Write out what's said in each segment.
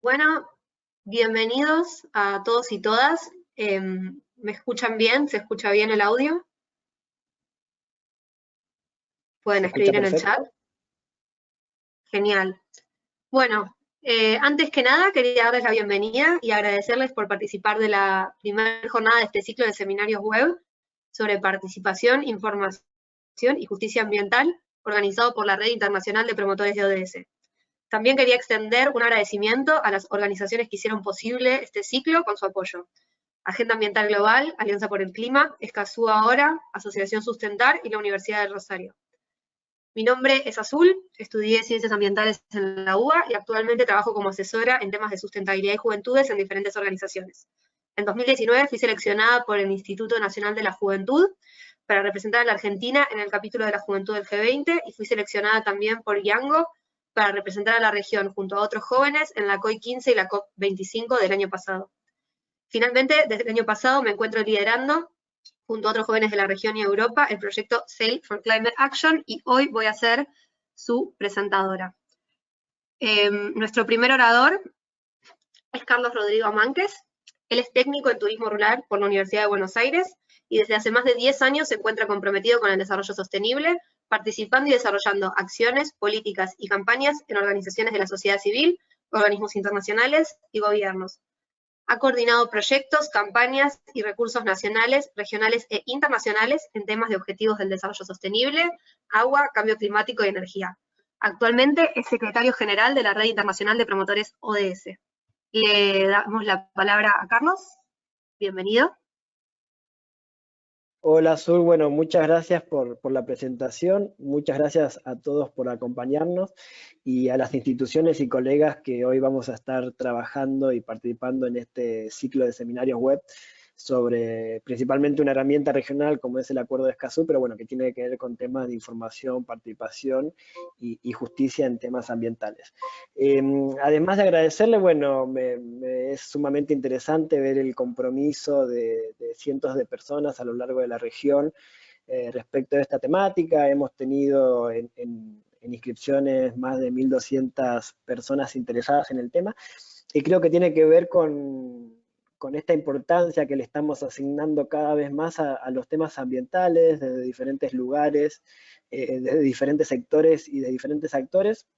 Bueno, bienvenidos a todos y todas. ¿Me escuchan bien? ¿Se escucha bien el audio? Pueden ¿Se escucha escribir en el chat. perfecto? Genial. Bueno, antes que nada quería darles la bienvenida y agradecerles por participar de la primera jornada de este ciclo de seminarios web sobre participación, información y justicia ambiental, organizado por la Red Internacional de Promotores de ODS. También quería extender un agradecimiento a las organizaciones que hicieron posible este ciclo con su apoyo. Agenda Ambiental Global, Alianza por el Clima, Escazú Ahora, Asociación Sustentar y la Universidad de Rosario. Mi nombre es Azul, estudié Ciencias Ambientales en la UBA y actualmente trabajo como asesora en temas de sustentabilidad y juventudes en diferentes organizaciones. En 2019 fui seleccionada por el Instituto Nacional de la Juventud para representar a la Argentina en el capítulo de la Juventud del G20 y fui seleccionada también por IANGO para representar a la región junto a otros jóvenes en la COI 15 y la COP 25 del año pasado. Finalmente, desde el año pasado me encuentro liderando, junto a otros jóvenes de la región y Europa, el proyecto Sail for Climate Action y hoy voy a ser su presentadora. Nuestro primer orador es Carlos Rodrigo Mánquez. Él es técnico en turismo rural por la Universidad de Buenos Aires y desde hace más de 10 años se encuentra comprometido con el desarrollo sostenible, participando y desarrollando acciones, políticas y campañas en organizaciones de la sociedad civil, organismos internacionales y gobiernos. Ha coordinado proyectos, campañas y recursos nacionales, regionales e internacionales en temas de objetivos del desarrollo sostenible, agua, cambio climático y energía. Actualmente es secretario general de la Red Internacional de Promotores ODS. Le damos la palabra a Carlos. Bienvenido. Hola Azul, bueno, muchas gracias por la presentación, muchas gracias a todos por acompañarnos y a las instituciones y colegas que hoy vamos a estar trabajando y participando en este ciclo de seminarios web sobre principalmente una herramienta regional como es el Acuerdo de Escazú, pero bueno, que tiene que ver con temas de información, participación y justicia en temas ambientales. Además de agradecerle, bueno, me es sumamente interesante ver el compromiso de cientos de personas a lo largo de la región respecto de esta temática. Hemos tenido en inscripciones más de 1.200 personas interesadas en el tema y creo que tiene que ver con esta importancia que le estamos asignando cada vez más a los temas ambientales desde diferentes lugares, desde diferentes sectores y de diferentes actores,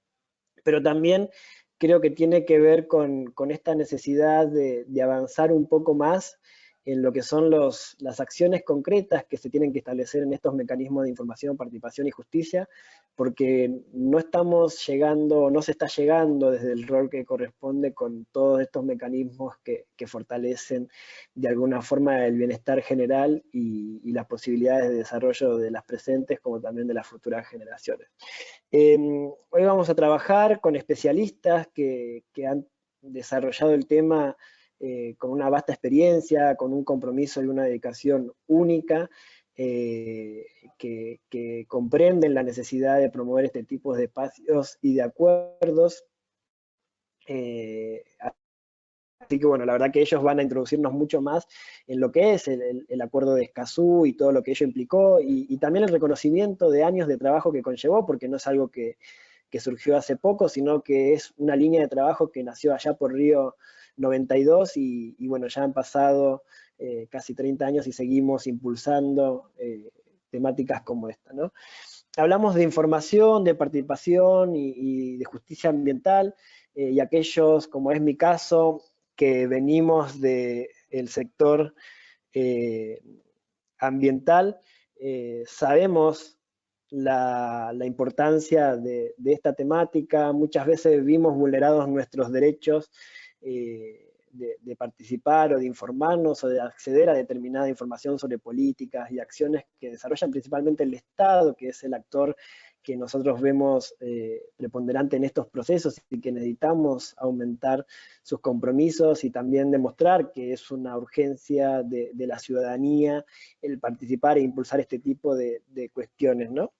pero también creo que tiene que ver con esta necesidad de avanzar un poco más en lo que son las acciones concretas que se tienen que establecer en estos mecanismos de información, participación y justicia, porque no estamos llegando, no se está llegando desde el rol que corresponde con todos estos mecanismos que fortalecen de alguna forma el bienestar general y las posibilidades de desarrollo de las presentes como también de las futuras generaciones. Hoy vamos a trabajar con especialistas que han desarrollado el tema con una vasta experiencia, con un compromiso y una dedicación única, que comprenden la necesidad de promover este tipo de espacios y de acuerdos. Así que bueno, la verdad que ellos van a introducirnos mucho más en lo que es el acuerdo de Escazú y todo lo que ello implicó, y también el reconocimiento de años de trabajo que conllevó, porque no es algo que surgió hace poco, sino que es una línea de trabajo que nació allá por Río 92 y bueno, ya han pasado casi 30 años y seguimos impulsando temáticas como esta, ¿no? Hablamos de información, de participación y de justicia ambiental, y aquellos, como es mi caso, que venimos del sector ambiental, sabemos la importancia de esta temática. Muchas veces vimos vulnerados nuestros derechos de participar o de informarnos o de acceder a determinada información sobre políticas y acciones que desarrollan principalmente el Estado, que es el actor que nosotros vemos preponderante en estos procesos y que necesitamos aumentar sus compromisos y también demostrar que es una urgencia de la ciudadanía el participar e impulsar este tipo de cuestiones, ¿no?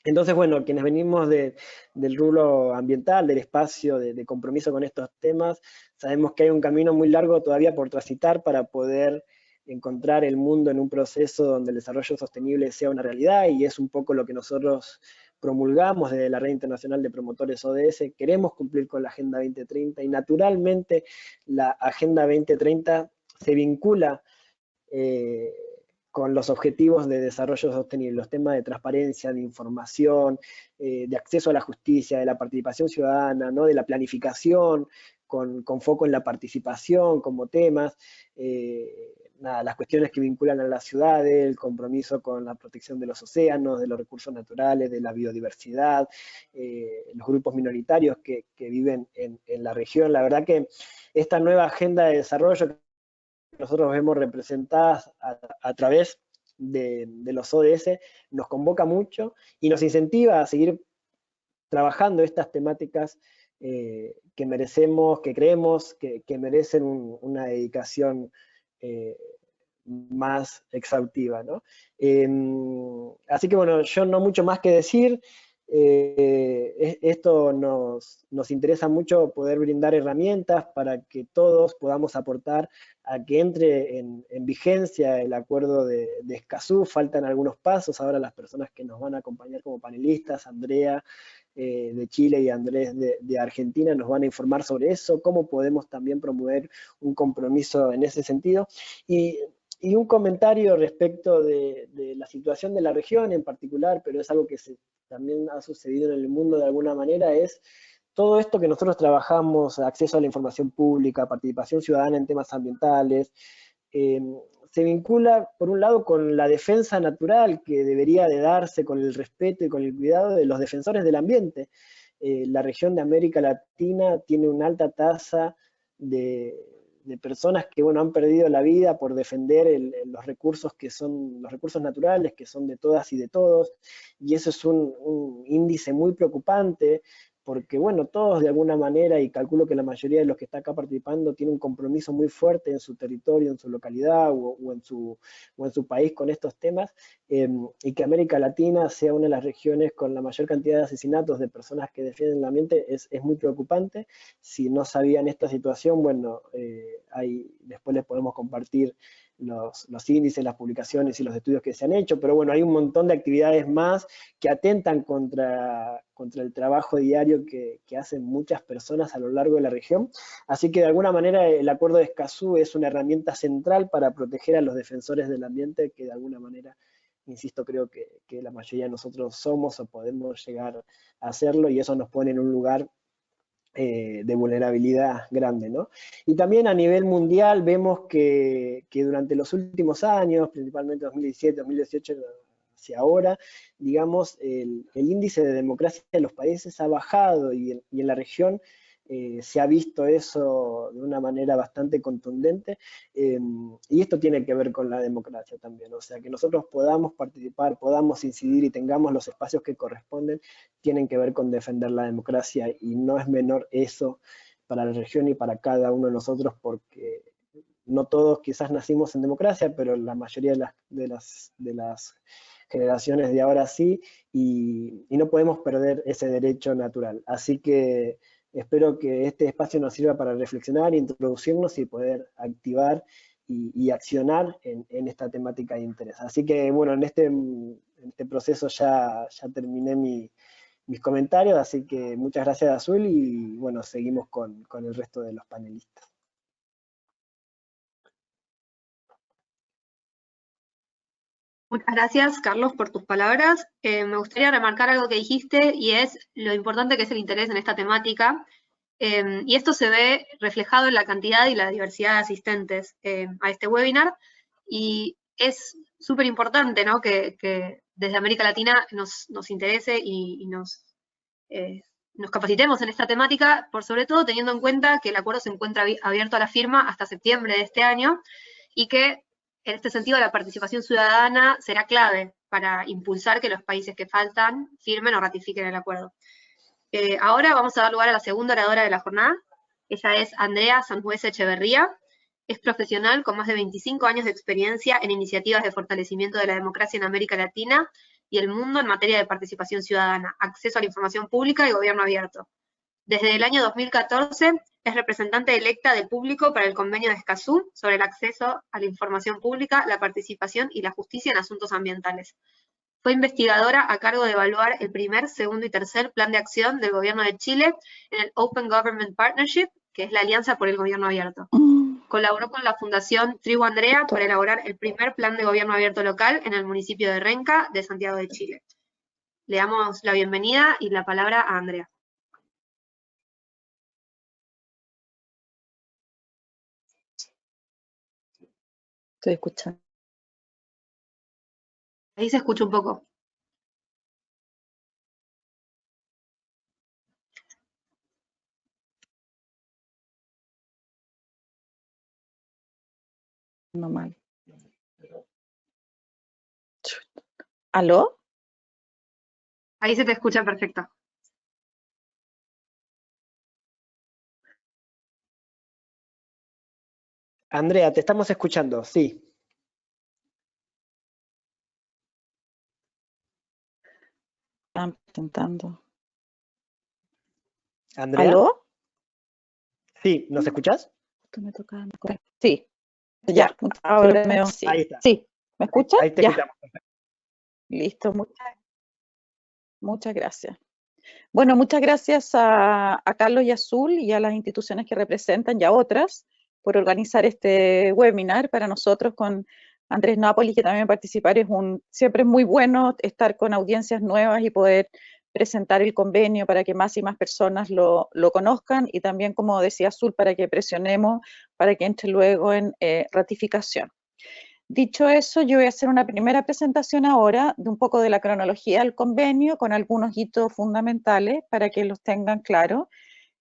Entonces, bueno, quienes venimos del rubro ambiental, del espacio, de compromiso con estos temas, sabemos que hay un camino muy largo todavía por transitar para poder encontrar el mundo en un proceso donde el desarrollo sostenible sea una realidad, y es un poco lo que nosotros promulgamos desde la Red Internacional de Promotores ODS, queremos cumplir con la Agenda 2030 y naturalmente la Agenda 2030 se vincula con los objetivos de desarrollo sostenible, los temas de transparencia, de información, de acceso a la justicia, de la participación ciudadana, ¿no? De la planificación, con foco en la participación como temas, las cuestiones que vinculan a las ciudades, el compromiso con la protección de los océanos, de los recursos naturales, de la biodiversidad, los grupos minoritarios que viven en la región. La verdad que esta nueva agenda de desarrollo nosotros vemos representadas a través de los ODS, nos convoca mucho y nos incentiva a seguir trabajando estas temáticas que merecemos, que creemos que merecen una dedicación más exhaustiva, ¿no? Así que bueno, yo no mucho más que decir. Esto nos interesa mucho poder brindar herramientas para que todos podamos aportar a que entre en vigencia el acuerdo de Escazú. Faltan algunos pasos, ahora las personas que nos van a acompañar como panelistas, Andrea de Chile y Andrés de Argentina, nos van a informar sobre eso, cómo podemos también promover un compromiso en ese sentido. Y un comentario respecto de la situación de la región en particular, pero es algo que también ha sucedido en el mundo de alguna manera, es todo esto que nosotros trabajamos, acceso a la información pública, participación ciudadana en temas ambientales, se vincula, por un lado, con la defensa natural que debería de darse, con el respeto y con el cuidado de los defensores del ambiente. La región de América Latina tiene una alta tasa de personas que bueno, han perdido la vida por defender los recursos que son los recursos naturales, que son de todas y de todos, y eso es un índice muy preocupante, porque bueno, todos de alguna manera, y calculo que la mayoría de los que está acá participando tiene un compromiso muy fuerte en su territorio, en su localidad o en su país con estos temas, y que América Latina sea una de las regiones con la mayor cantidad de asesinatos de personas que defienden el ambiente es muy preocupante. Si no sabían esta situación, bueno, después les podemos compartir los índices, las publicaciones y los estudios que se han hecho, pero bueno, hay un montón de actividades más que atentan contra el trabajo diario que hacen muchas personas a lo largo de la región. Así que de alguna manera el Acuerdo de Escazú es una herramienta central para proteger a los defensores del ambiente que de alguna manera, insisto, creo que la mayoría de nosotros somos o podemos llegar a hacerlo, y eso nos pone en un lugar de vulnerabilidad grande, ¿no? Y también a nivel mundial vemos que durante los últimos años, principalmente 2017, 2018, hacia ahora, digamos, el índice de democracia de los países ha bajado y en la región se ha visto eso de una manera bastante contundente, y esto tiene que ver con la democracia también, o sea, que nosotros podamos participar, podamos incidir y tengamos los espacios que corresponden, tienen que ver con defender la democracia, y no es menor eso para la región y para cada uno de nosotros, porque no todos quizás nacimos en democracia, pero la mayoría de las generaciones de ahora sí, y no podemos perder ese derecho natural. Así que espero que este espacio nos sirva para reflexionar, introducirnos y poder activar y accionar en esta temática de interés. Así que bueno, en este proceso ya terminé mis comentarios, así que muchas gracias, Azul, y bueno, seguimos con el resto de los panelistas. Muchas gracias, Carlos, por tus palabras. Me gustaría remarcar algo que dijiste, y es lo importante que es el interés en esta temática. Y esto se ve reflejado en la cantidad y la diversidad de asistentes a este webinar. Y es súper importante, ¿no?, que desde América Latina nos interese y nos capacitemos en esta temática, por sobre todo teniendo en cuenta que el acuerdo se encuentra abierto a la firma hasta septiembre de este año, y que en este sentido la participación ciudadana será clave para impulsar que los países que faltan firmen o ratifiquen el acuerdo. Ahora vamos a dar lugar a la segunda oradora de la jornada. Ella es Andrea Sanjuez Echeverría. Es profesional con más de 25 años de experiencia en iniciativas de fortalecimiento de la democracia en América Latina y el mundo en materia de participación ciudadana, acceso a la información pública y gobierno abierto. Desde el año 2014 es representante electa del público para el Convenio de Escazú sobre el acceso a la información pública, la participación y la justicia en asuntos ambientales. Fue investigadora a cargo de evaluar el primer, segundo y tercer plan de acción del Gobierno de Chile en el Open Government Partnership, que es la Alianza por el Gobierno Abierto. Colaboró con la Fundación Tribu Andrea para elaborar el primer plan de gobierno abierto local en el municipio de Renca, de Santiago de Chile. Le damos la bienvenida y la palabra a Andrea. Estoy escuchando. Ahí se escucha un poco. No mal. ¿Aló? Ahí se te escucha perfecto. Andrea, te estamos escuchando, sí. Están intentando. Andrea. ¿Aló? Sí, ¿nos escuchás? Sí, ya. Ahora me sí. Ahí está. Sí, ¿me escuchas? Ahí te ya. escuchamos. Listo, muchas gracias. Bueno, muchas gracias a Carlos y a Azul y a las instituciones que representan y a otras por organizar este webinar. Para nosotros con Andrés Napoli, que también participar, siempre es muy bueno estar con audiencias nuevas y poder presentar el convenio para que más y más personas lo conozcan y también, como decía Azul, para que presionemos para que entre luego en ratificación. Dicho eso, yo voy a hacer una primera presentación ahora de un poco de la cronología del convenio con algunos hitos fundamentales para que los tengan claros.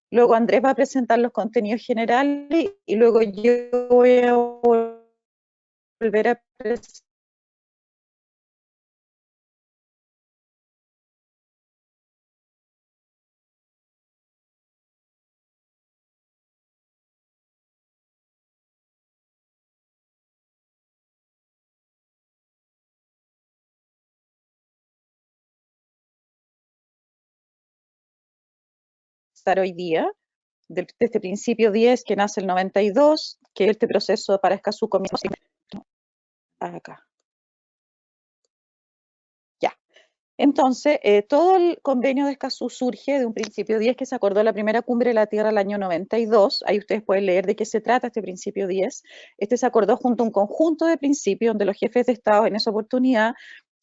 Luego Andrés va a presentar los contenidos generales y luego yo voy a volver a presentar hoy día de este principio 10 que nace el 92, que este proceso para Escazú comienza acá. Ya. Entonces, todo el convenio de Escazú surge de un principio 10 que se acordó en la primera cumbre de la Tierra el año 92. Ahí ustedes pueden leer de qué se trata este principio 10. Este se acordó junto a un conjunto de principios donde los jefes de Estado en esa oportunidad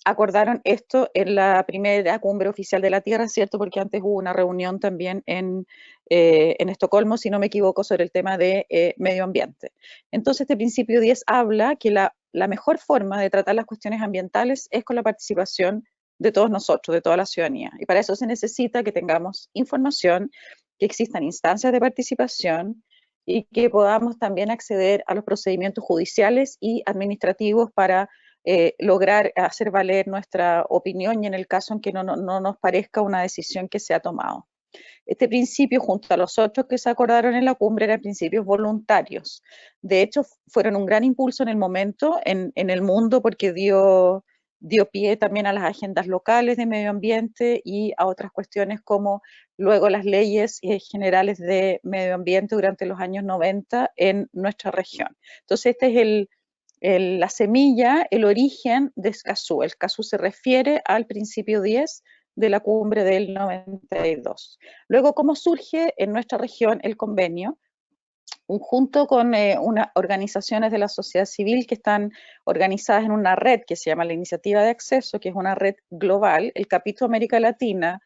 acordaron esto en la primera cumbre oficial de la Tierra, ¿cierto? Porque antes hubo una reunión también en Estocolmo, si no me equivoco, sobre el tema de medio ambiente. Entonces, este principio 10 habla que la mejor forma de tratar las cuestiones ambientales es con la participación de todos nosotros, de toda la ciudadanía. Y para eso se necesita que tengamos información, que existan instancias de participación y que podamos también acceder a los procedimientos judiciales y administrativos para lograr hacer valer nuestra opinión y en el caso en que no nos parezca una decisión que se ha tomado. Este principio, junto a los otros que se acordaron en la cumbre, eran principios voluntarios. De hecho, fueron un gran impulso en el momento en el mundo porque dio pie también a las agendas locales de medio ambiente y a otras cuestiones como luego las leyes generales de medio ambiente durante los años 90 en nuestra región. Entonces, este es la semilla, el origen de Escazú. El Escazú se refiere al principio 10 de la cumbre del 92. Luego, ¿cómo surge en nuestra región el convenio? Junto con unas organizaciones de la sociedad civil que están organizadas en una red que se llama la Iniciativa de Acceso, que es una red global, el capítulo América Latina,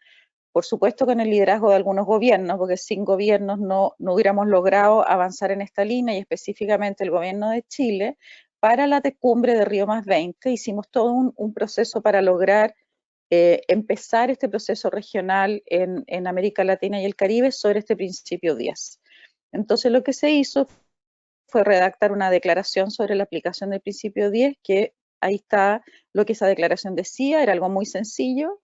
por supuesto con el liderazgo de algunos gobiernos, porque sin gobiernos no hubiéramos logrado avanzar en esta línea, y específicamente el gobierno de Chile, para la cumbre de Río +20, hicimos todo un proceso para lograr empezar este proceso regional en América Latina y el Caribe sobre este principio 10. Entonces lo que se hizo fue redactar una declaración sobre la aplicación del principio 10, que ahí está lo que esa declaración decía, era algo muy sencillo.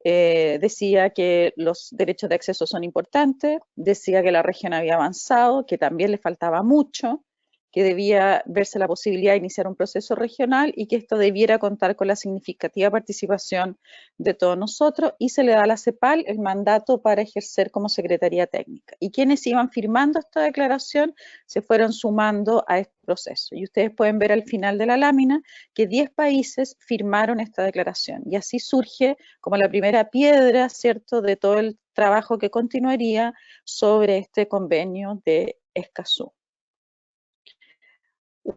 Decía que los derechos de acceso son importantes, decía que la región había avanzado, que también le faltaba mucho, que debía verse la posibilidad de iniciar un proceso regional y que esto debiera contar con la significativa participación de todos nosotros, y se le da a la CEPAL el mandato para ejercer como Secretaría Técnica. Y quienes iban firmando esta declaración se fueron sumando a este proceso. Y ustedes pueden ver al final de la lámina que 10 países firmaron esta declaración. Y así surge como la primera piedra, ¿cierto?, de todo el trabajo que continuaría sobre este convenio de Escazú.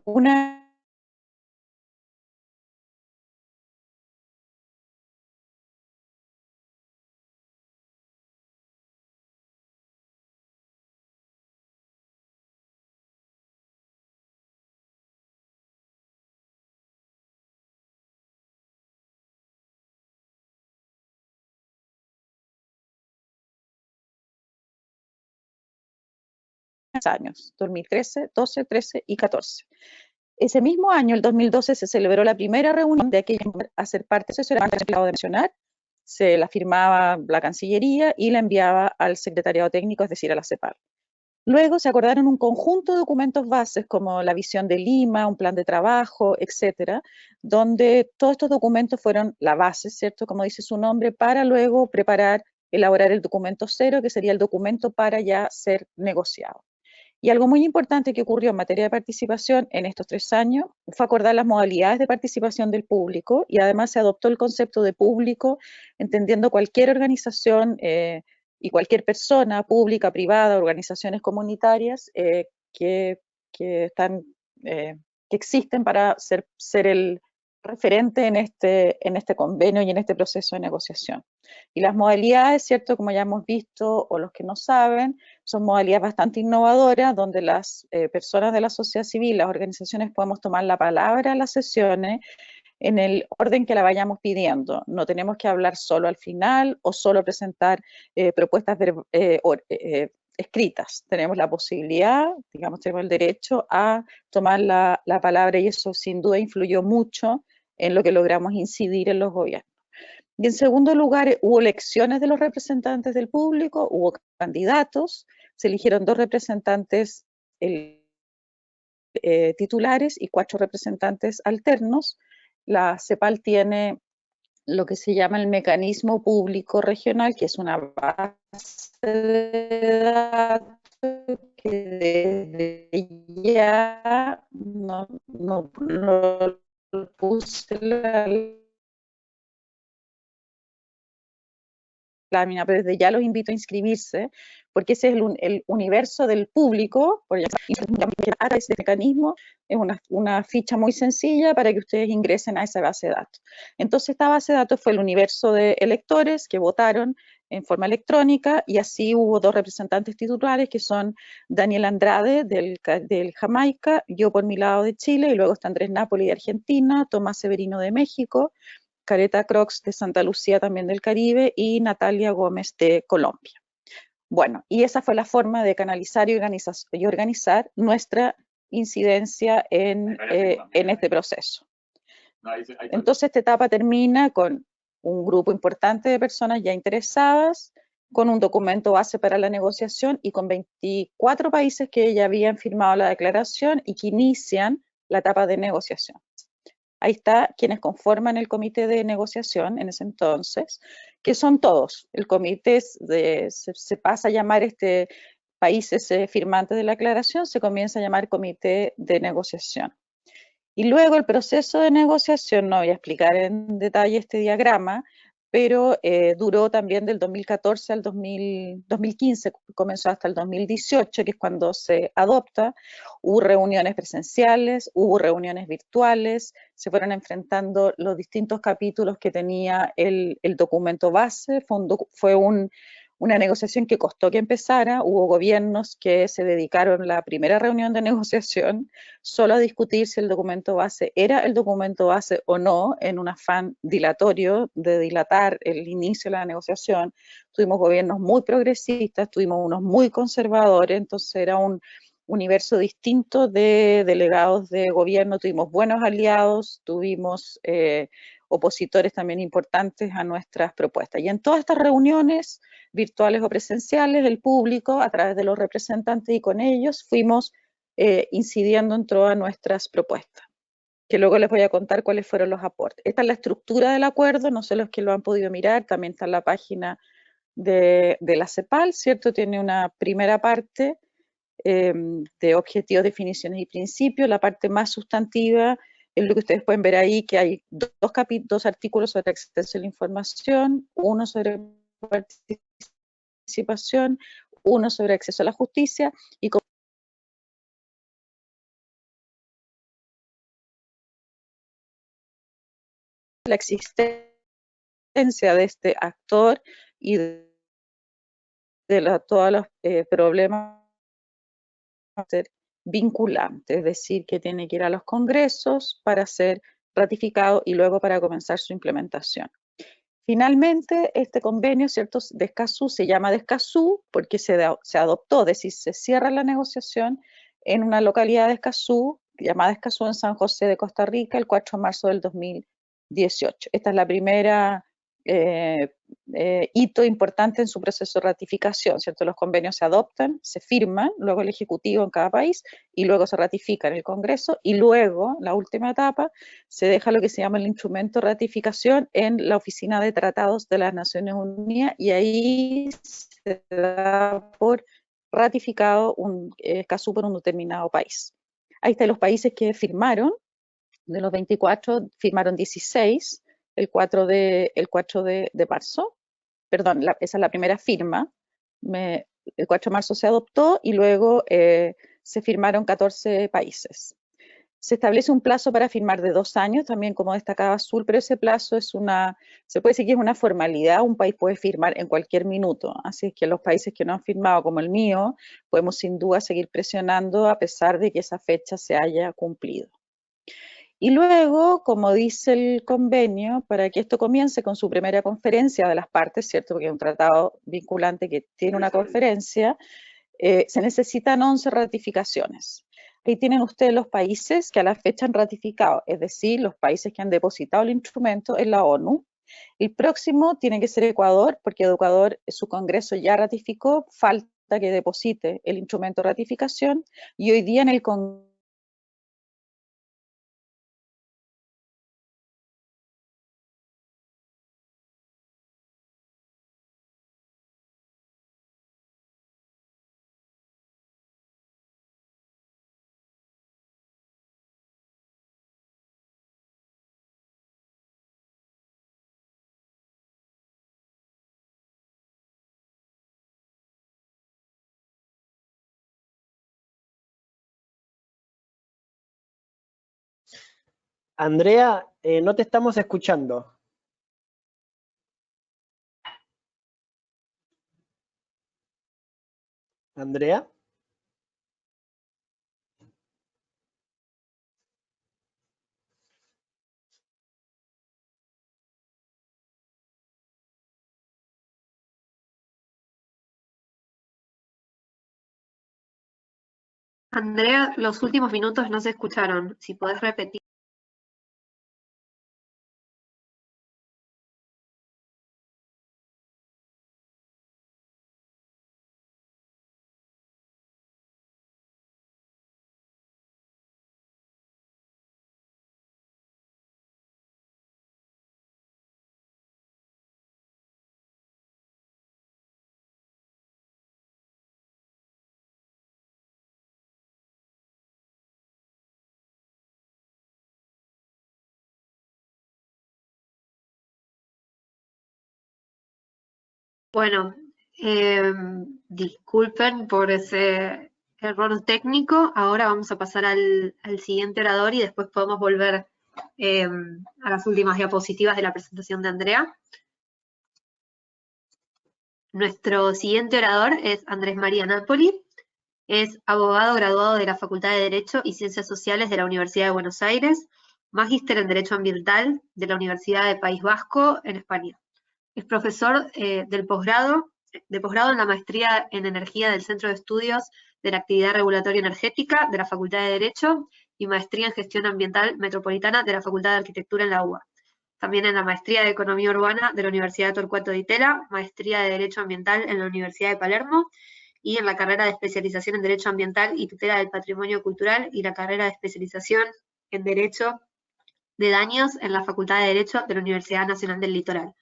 Una años, 2013, 12, 13 y 14. Ese mismo año, el 2012, se celebró la primera reunión de aquella a ser parte de ese empleado de mencionar, se la firmaba la Cancillería y la enviaba al Secretariado Técnico, es decir, a la CEPAL. Luego se acordaron un conjunto de documentos bases como la visión de Lima, un plan de trabajo, etcétera, donde todos estos documentos fueron la base, ¿cierto?, como dice su nombre, para luego elaborar el documento cero, que sería el documento para ya ser negociado. Y algo muy importante que ocurrió en materia de participación en estos 3 años fue acordar las modalidades de participación del público, y además se adoptó el concepto de público, entendiendo cualquier organización y cualquier persona pública, privada, organizaciones comunitarias que existen para ser el referente en este convenio y en este proceso de negociación. Y las modalidades, ¿cierto?, como ya hemos visto, o los que no saben, son modalidades bastante innovadoras, donde las personas de la sociedad civil, las organizaciones, podemos tomar la palabra en las sesiones en el orden que la vayamos pidiendo. No tenemos que hablar solo al final o solo presentar propuestas escritas. Tenemos la posibilidad, digamos, tenemos el derecho a tomar la palabra, y eso sin duda influyó mucho en lo que logramos incidir en los gobiernos. Y en segundo lugar, hubo elecciones de los representantes del público, hubo candidatos, se eligieron 2 representantes titulares y 4 representantes alternos. La CEPAL tiene lo que se llama el mecanismo público regional, que es una base de datos que desde ya no puse la lámina, pero desde ya los invito a inscribirse, porque ese es el universo del público, por ese mecanismo, es una ficha muy sencilla para que ustedes ingresen a esa base de datos. Entonces, esta base de datos fue el universo de electores que votaron en forma electrónica, y así hubo 2 representantes titulares, que son Daniel Andrade del Jamaica, yo por mi lado de Chile, y luego está Andrés Napoli de Argentina, Tomás Severino de México, Careta Crocs de Santa Lucía, también del Caribe, y Natalia Gómez de Colombia. Bueno, y esa fue la forma de canalizar y organizar nuestra incidencia en este proceso. Entonces, esta etapa termina con un grupo importante de personas ya interesadas, con un documento base para la negociación y con 24 países que ya habían firmado la declaración y que inician la etapa de negociación. Ahí está quienes conforman el comité de negociación en ese entonces, que son todos. El comité se pasa a llamar países firmantes de la aclaración, se comienza a llamar comité de negociación. Y luego el proceso de negociación, no voy a explicar en detalle este diagrama, pero duró también del 2014 al 2015, comenzó hasta el 2018, que es cuando se adopta. Hubo reuniones presenciales, hubo reuniones virtuales, se fueron enfrentando los distintos capítulos que tenía el documento base. Fue una negociación que costó que empezara. Hubo gobiernos que se dedicaron la primera reunión de negociación solo a discutir si el documento base era el documento base o no, en un afán dilatorio de dilatar el inicio de la negociación. Tuvimos gobiernos muy progresistas, tuvimos unos muy conservadores, entonces era un universo distinto de delegados de gobierno. Tuvimos buenos aliados, tuvimos opositores también importantes a nuestras propuestas. Y en todas estas reuniones, virtuales o presenciales, el público, a través de los representantes y con ellos, fuimos incidiendo en todas nuestras propuestas, que luego les voy a contar cuáles fueron los aportes. Esta es la estructura del acuerdo, no sé los que lo han podido mirar, también está en la página de la CEPAL, ¿cierto? Tiene una primera parte de objetivos, definiciones y principios. La parte más sustantiva es lo que ustedes pueden ver ahí, que hay dos artículos sobre acceso a la información, uno sobre participación, uno sobre acceso a la justicia y la existencia de este actor y de todos los problemas ser vinculante, es decir, que tiene que ir a los congresos para ser ratificado y luego para comenzar su implementación. Finalmente, este convenio, ¿cierto?, de Escazú se llama de Escazú porque se adoptó, es decir, se cierra la negociación en una localidad de Escazú, llamada Escazú en San José de Costa Rica, el 4 de marzo del 2018. Esta es la primera hito importante en su proceso de ratificación, ¿cierto? Los convenios se adoptan, se firman, luego el Ejecutivo en cada país y luego se ratifica en el Congreso y luego, la última etapa, se deja lo que se llama el instrumento de ratificación en la Oficina de Tratados de las Naciones Unidas y ahí se da por ratificado un Escazú por un determinado país. Ahí están los países que firmaron, de los 24 firmaron 16, el 4 de marzo, perdón, esa es la primera firma, el 4 de marzo se adoptó y luego se firmaron 14 países. Se establece un plazo para firmar de 2 años, también como destacaba Azul, pero ese plazo es se puede decir que es una formalidad, un país puede firmar en cualquier minuto, así es que los países que no han firmado, como el mío, podemos sin duda seguir presionando a pesar de que esa fecha se haya cumplido. Y luego, como dice el convenio, para que esto comience con su primera conferencia de las partes, ¿cierto? Porque es un tratado vinculante que tiene una conferencia, se necesitan 11 ratificaciones. Ahí tienen ustedes los países que a la fecha han ratificado, es decir, los países que han depositado el instrumento en la ONU. El próximo tiene que ser Ecuador, porque Ecuador, su Congreso ya ratificó, falta que deposite el instrumento de ratificación, y hoy día en el Congreso Andrea, no te estamos escuchando. Andrea. Andrea, los últimos minutos no se escucharon. Si podés repetir. Bueno, disculpen por ese error técnico. Ahora vamos a pasar al siguiente orador y después podemos volver a las últimas diapositivas de la presentación de Andrea. Nuestro siguiente orador es Andrés María Napoli. Es abogado graduado de la Facultad de Derecho y Ciencias Sociales de la Universidad de Buenos Aires, magíster en Derecho Ambiental de la Universidad de País Vasco en España. Es profesor de posgrado en la maestría en Energía del Centro de Estudios de la Actividad Regulatoria Energética de la Facultad de Derecho y maestría en Gestión Ambiental Metropolitana de la Facultad de Arquitectura en la UBA. También en la maestría de Economía Urbana de la Universidad de Torcuato Di Tella, maestría de Derecho Ambiental en la Universidad de Palermo y en la carrera de especialización en Derecho Ambiental y Tutela del Patrimonio Cultural y la carrera de especialización en Derecho de Daños en la Facultad de Derecho de la Universidad Nacional del Litoral.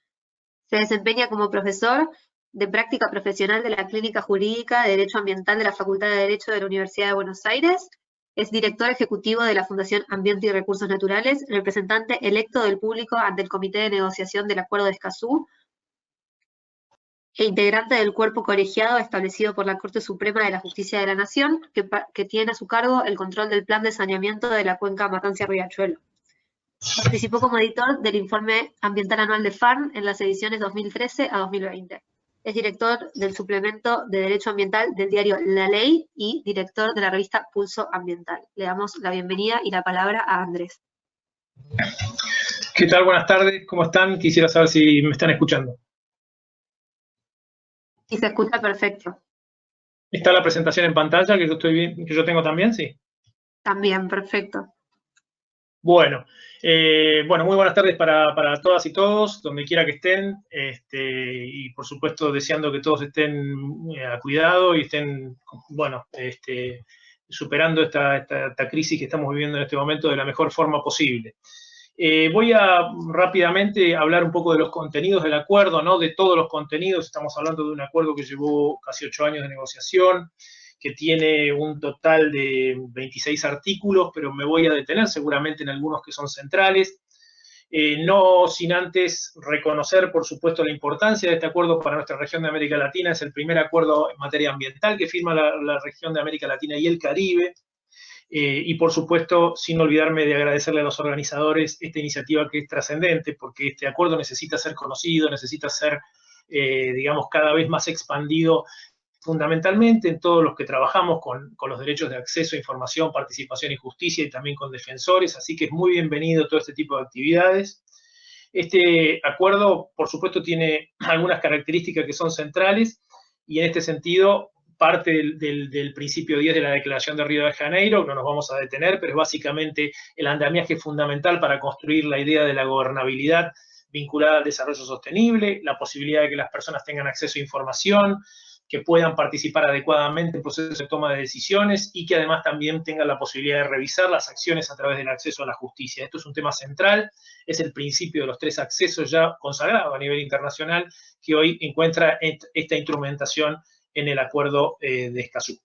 Se desempeña como profesor de práctica profesional de la Clínica Jurídica de Derecho Ambiental de la Facultad de Derecho de la Universidad de Buenos Aires. Es director ejecutivo de la Fundación Ambiente y Recursos Naturales, representante electo del público ante el Comité de Negociación del Acuerdo de Escazú e integrante del cuerpo colegiado establecido por la Corte Suprema de la Justicia de la Nación, que tiene a su cargo el control del plan de saneamiento de la cuenca Matanza-Riachuelo. Participó como editor del informe ambiental anual de FARN en las ediciones 2013 a 2020. Es director del suplemento de Derecho Ambiental del diario La Ley y director de la revista Pulso Ambiental. Le damos la bienvenida y la palabra a Andrés. ¿Qué tal? Buenas tardes, ¿cómo están? Quisiera saber si me están escuchando. Y se escucha perfecto. ¿Está la presentación en pantalla que yo tengo también? Sí. También, perfecto. Bueno, muy buenas tardes para todas y todos, donde quiera que estén, y por supuesto deseando que todos estén a cuidado y estén, superando esta crisis que estamos viviendo en este momento de la mejor forma posible. Voy a rápidamente hablar un poco de los contenidos del acuerdo, no de todos los contenidos. Estamos hablando de un acuerdo que llevó casi 8 años de negociación, que tiene un total de 26 artículos, pero me voy a detener seguramente en algunos que son centrales. No sin antes reconocer, por supuesto, la importancia de este acuerdo para nuestra región de América Latina. Es el primer acuerdo en materia ambiental que firma la región de América Latina y el Caribe. Y por supuesto, sin olvidarme de agradecerle a los organizadores esta iniciativa que es trascendente, porque este acuerdo necesita ser conocido, necesita ser, digamos, cada vez más expandido, fundamentalmente en todos los que trabajamos con los derechos de acceso a información, participación y justicia, y también con defensores, así que es muy bienvenido todo este tipo de actividades. Este acuerdo, por supuesto, tiene algunas características que son centrales, y en este sentido parte del principio 10 de la Declaración de Río de Janeiro, no nos vamos a detener, pero es básicamente el andamiaje fundamental para construir la idea de la gobernabilidad vinculada al desarrollo sostenible, la posibilidad de que las personas tengan acceso a información, que puedan participar adecuadamente en procesos de toma de decisiones y que además también tengan la posibilidad de revisar las acciones a través del acceso a la justicia. Esto es un tema central, es el principio de los 3 accesos ya consagrado a nivel internacional que hoy encuentra esta instrumentación en el acuerdo de Escazú.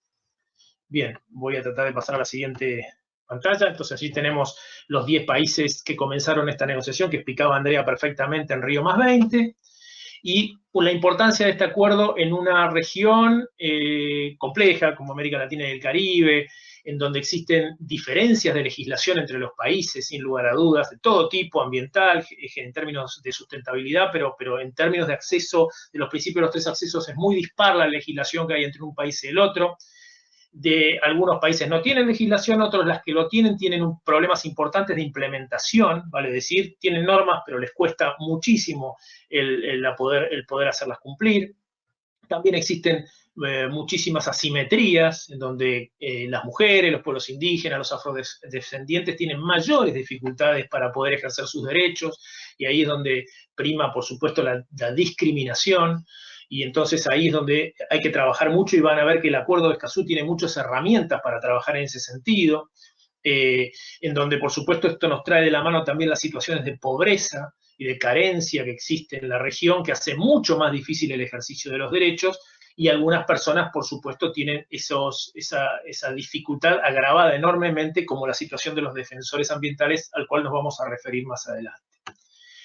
Bien, voy a tratar de pasar a la siguiente pantalla. Entonces allí tenemos los 10 países que comenzaron esta negociación, que explicaba Andrea perfectamente en Río+20, y la importancia de este acuerdo en una región compleja como América Latina y el Caribe, en donde existen diferencias de legislación entre los países, sin lugar a dudas, de todo tipo, ambiental, en términos de sustentabilidad, pero en términos de acceso, de los principios de los 3 accesos, es muy dispar la legislación que hay entre un país y el otro. De algunos países no tienen legislación, otros las que lo tienen problemas importantes de implementación, vale decir, tienen normas, pero les cuesta muchísimo el poder hacerlas cumplir. También existen muchísimas asimetrías, en donde las mujeres, los pueblos indígenas, los afrodescendientes tienen mayores dificultades para poder ejercer sus derechos, y ahí es donde prima, por supuesto, la discriminación. Y entonces ahí es donde hay que trabajar mucho, y van a ver que el Acuerdo de Escazú tiene muchas herramientas para trabajar en ese sentido, en donde por supuesto esto nos trae de la mano también las situaciones de pobreza y de carencia que existe en la región, que hace mucho más difícil el ejercicio de los derechos, y algunas personas por supuesto tienen esa dificultad agravada enormemente, como la situación de los defensores ambientales, al cual nos vamos a referir más adelante.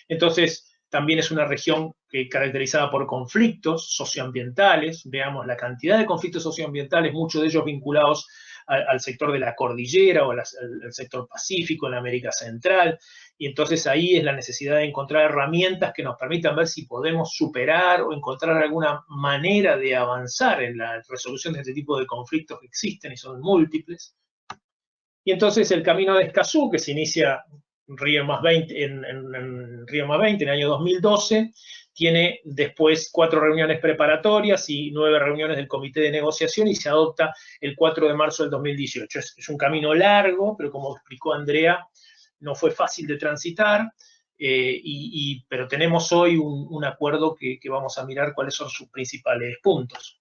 Entonces, también es una región caracterizada por conflictos socioambientales. Veamos la cantidad de conflictos socioambientales, muchos de ellos vinculados al sector de la cordillera o al sector pacífico en América Central. Y entonces ahí es la necesidad de encontrar herramientas que nos permitan ver si podemos superar o encontrar alguna manera de avanzar en la resolución de este tipo de conflictos que existen y son múltiples. Y entonces el camino de Escazú, que se inicia en Río+20 en el año 2012, tiene después 4 reuniones preparatorias y 9 reuniones del comité de negociación, y se adopta el 4 de marzo del 2018. Es un camino largo, pero como explicó Andrea, no fue fácil de transitar, pero tenemos hoy un acuerdo que vamos a mirar cuáles son sus principales puntos.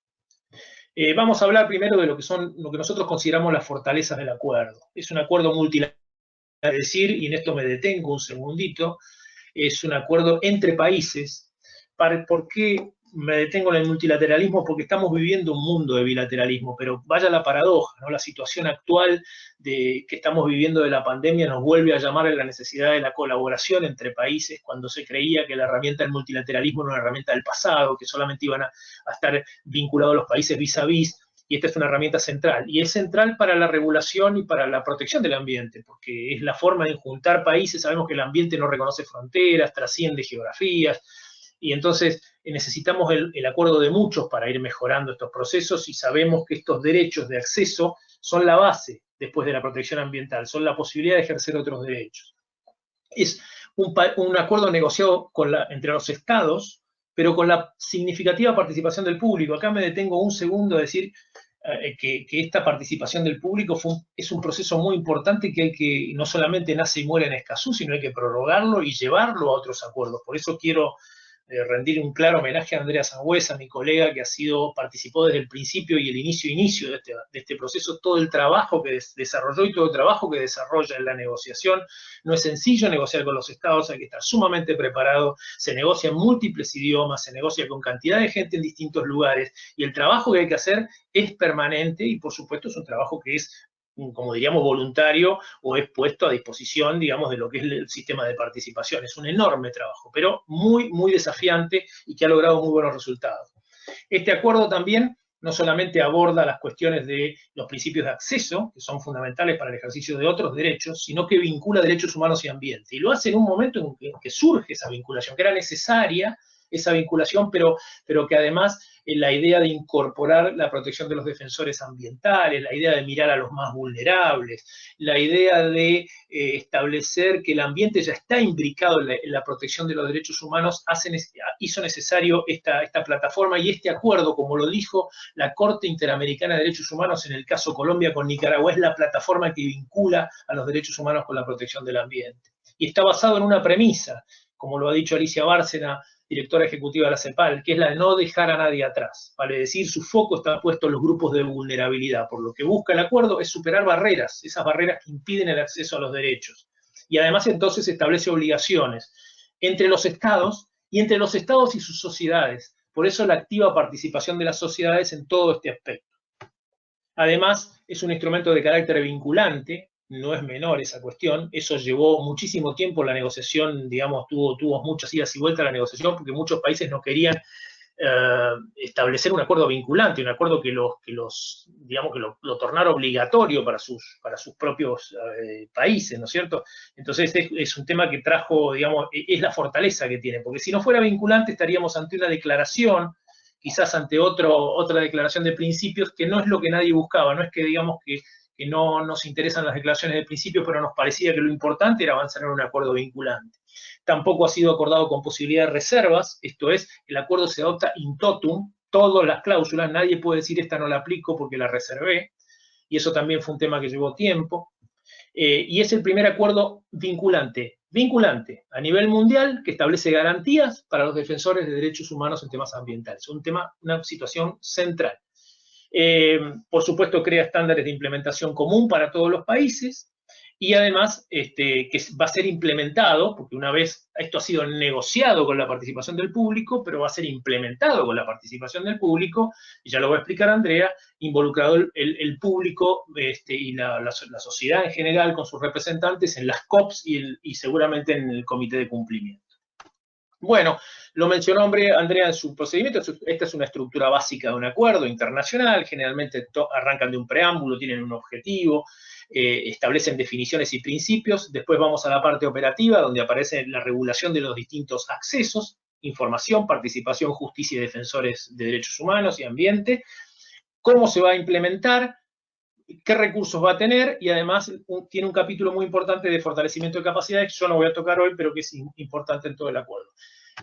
Vamos a hablar primero de lo que nosotros consideramos las fortalezas del acuerdo. Es un acuerdo multilateral, es decir, y en esto me detengo un segundito, es un acuerdo entre países. ¿Por qué me detengo en el multilateralismo? Porque estamos viviendo un mundo de bilateralismo, pero vaya la paradoja, ¿no? La situación actual que estamos viviendo de la pandemia nos vuelve a llamar a la necesidad de la colaboración entre países, cuando se creía que la herramienta del multilateralismo era una herramienta del pasado, que solamente iban a estar vinculados los países vis a vis. Y esta es una herramienta central, y es central para la regulación y para la protección del ambiente, porque es la forma de juntar países. Sabemos que el ambiente no reconoce fronteras, trasciende geografías, y entonces necesitamos el acuerdo de muchos para ir mejorando estos procesos, y sabemos que estos derechos de acceso son la base, después de la protección ambiental, son la posibilidad de ejercer otros derechos. Es un acuerdo negociado entre los estados, pero con la significativa participación del público. Acá me detengo un segundo a decir que esta participación del público es un proceso muy importante que no solamente nace y muere en Escazú, sino hay que prorrogarlo y llevarlo a otros acuerdos. Por eso quiero rendir un claro homenaje a Andrea Sangüesa, mi colega, que participó desde el principio y el inicio de este proceso, todo el trabajo que desarrolló y todo el trabajo que desarrolla en la negociación. No es sencillo negociar con los estados, hay que estar sumamente preparado, se negocia en múltiples idiomas, se negocia con cantidad de gente en distintos lugares, y el trabajo que hay que hacer es permanente, y por supuesto es un trabajo que es, como diríamos, voluntario, o es puesto a disposición, digamos, de lo que es el sistema de participación. Es un enorme trabajo, pero muy, muy desafiante, y que ha logrado muy buenos resultados. Este acuerdo también no solamente aborda las cuestiones de los principios de acceso, que son fundamentales para el ejercicio de otros derechos, sino que vincula derechos humanos y ambiente. Y lo hace en un momento en que surge esa vinculación, que era necesaria esa vinculación, pero que además la idea de incorporar la protección de los defensores ambientales, la idea de mirar a los más vulnerables, la idea de establecer que el ambiente ya está imbricado en la protección de los derechos humanos, hizo necesario esta plataforma y este acuerdo, como lo dijo la Corte Interamericana de Derechos Humanos en el caso Colombia con Nicaragua, es la plataforma que vincula a los derechos humanos con la protección del ambiente. Y está basado en una premisa, como lo ha dicho Alicia Bárcena, directora ejecutiva de la CEPAL, que es la de no dejar a nadie atrás. Vale decir, su foco está puesto en los grupos de vulnerabilidad. Por lo que busca el acuerdo es superar barreras, esas barreras que impiden el acceso a los derechos. Y además entonces establece obligaciones entre los estados y entre los estados y sus sociedades. Por eso la activa participación de las sociedades en todo este aspecto. Además, es un instrumento de carácter vinculante. No es menor esa cuestión, eso llevó muchísimo tiempo la negociación, digamos, tuvo muchas idas y vueltas la negociación, porque muchos países no querían establecer un acuerdo vinculante, un acuerdo que lo tornara obligatorio para sus propios países, ¿no es cierto? Entonces es un tema que trajo, digamos, es la fortaleza que tiene, porque si no fuera vinculante estaríamos ante una declaración, quizás ante otra declaración de principios, que no es lo que nadie buscaba. No es que digamos que no nos interesan las declaraciones de principios, pero nos parecía que lo importante era avanzar en un acuerdo vinculante. Tampoco ha sido acordado con posibilidad de reservas, esto es, el acuerdo se adopta in totum, todas las cláusulas, nadie puede decir esta no la aplico porque la reservé, y eso también fue un tema que llevó tiempo. Y es el primer acuerdo vinculante a nivel mundial que establece garantías para los defensores de derechos humanos en temas ambientales. Una situación central. Por supuesto, crea estándares de implementación común para todos los países, y además que va a ser implementado, porque una vez esto ha sido negociado con la participación del público, pero va a ser implementado con la participación del público, y ya lo va a explicar Andrea, involucrado el público y la sociedad en general con sus representantes en las COPs y seguramente en el comité de cumplimiento. Bueno, lo mencionó Andrea en su procedimiento. Esta es una estructura básica de un acuerdo internacional. Generalmente arrancan de un preámbulo, tienen un objetivo, establecen definiciones y principios. Después vamos a la parte operativa, donde aparece la regulación de los distintos accesos, información, participación, justicia y defensores de derechos humanos y ambiente. Cómo se va a implementar, qué recursos va a tener, y además tiene un capítulo muy importante de fortalecimiento de capacidades, que yo no voy a tocar hoy, pero que es importante en todo el acuerdo.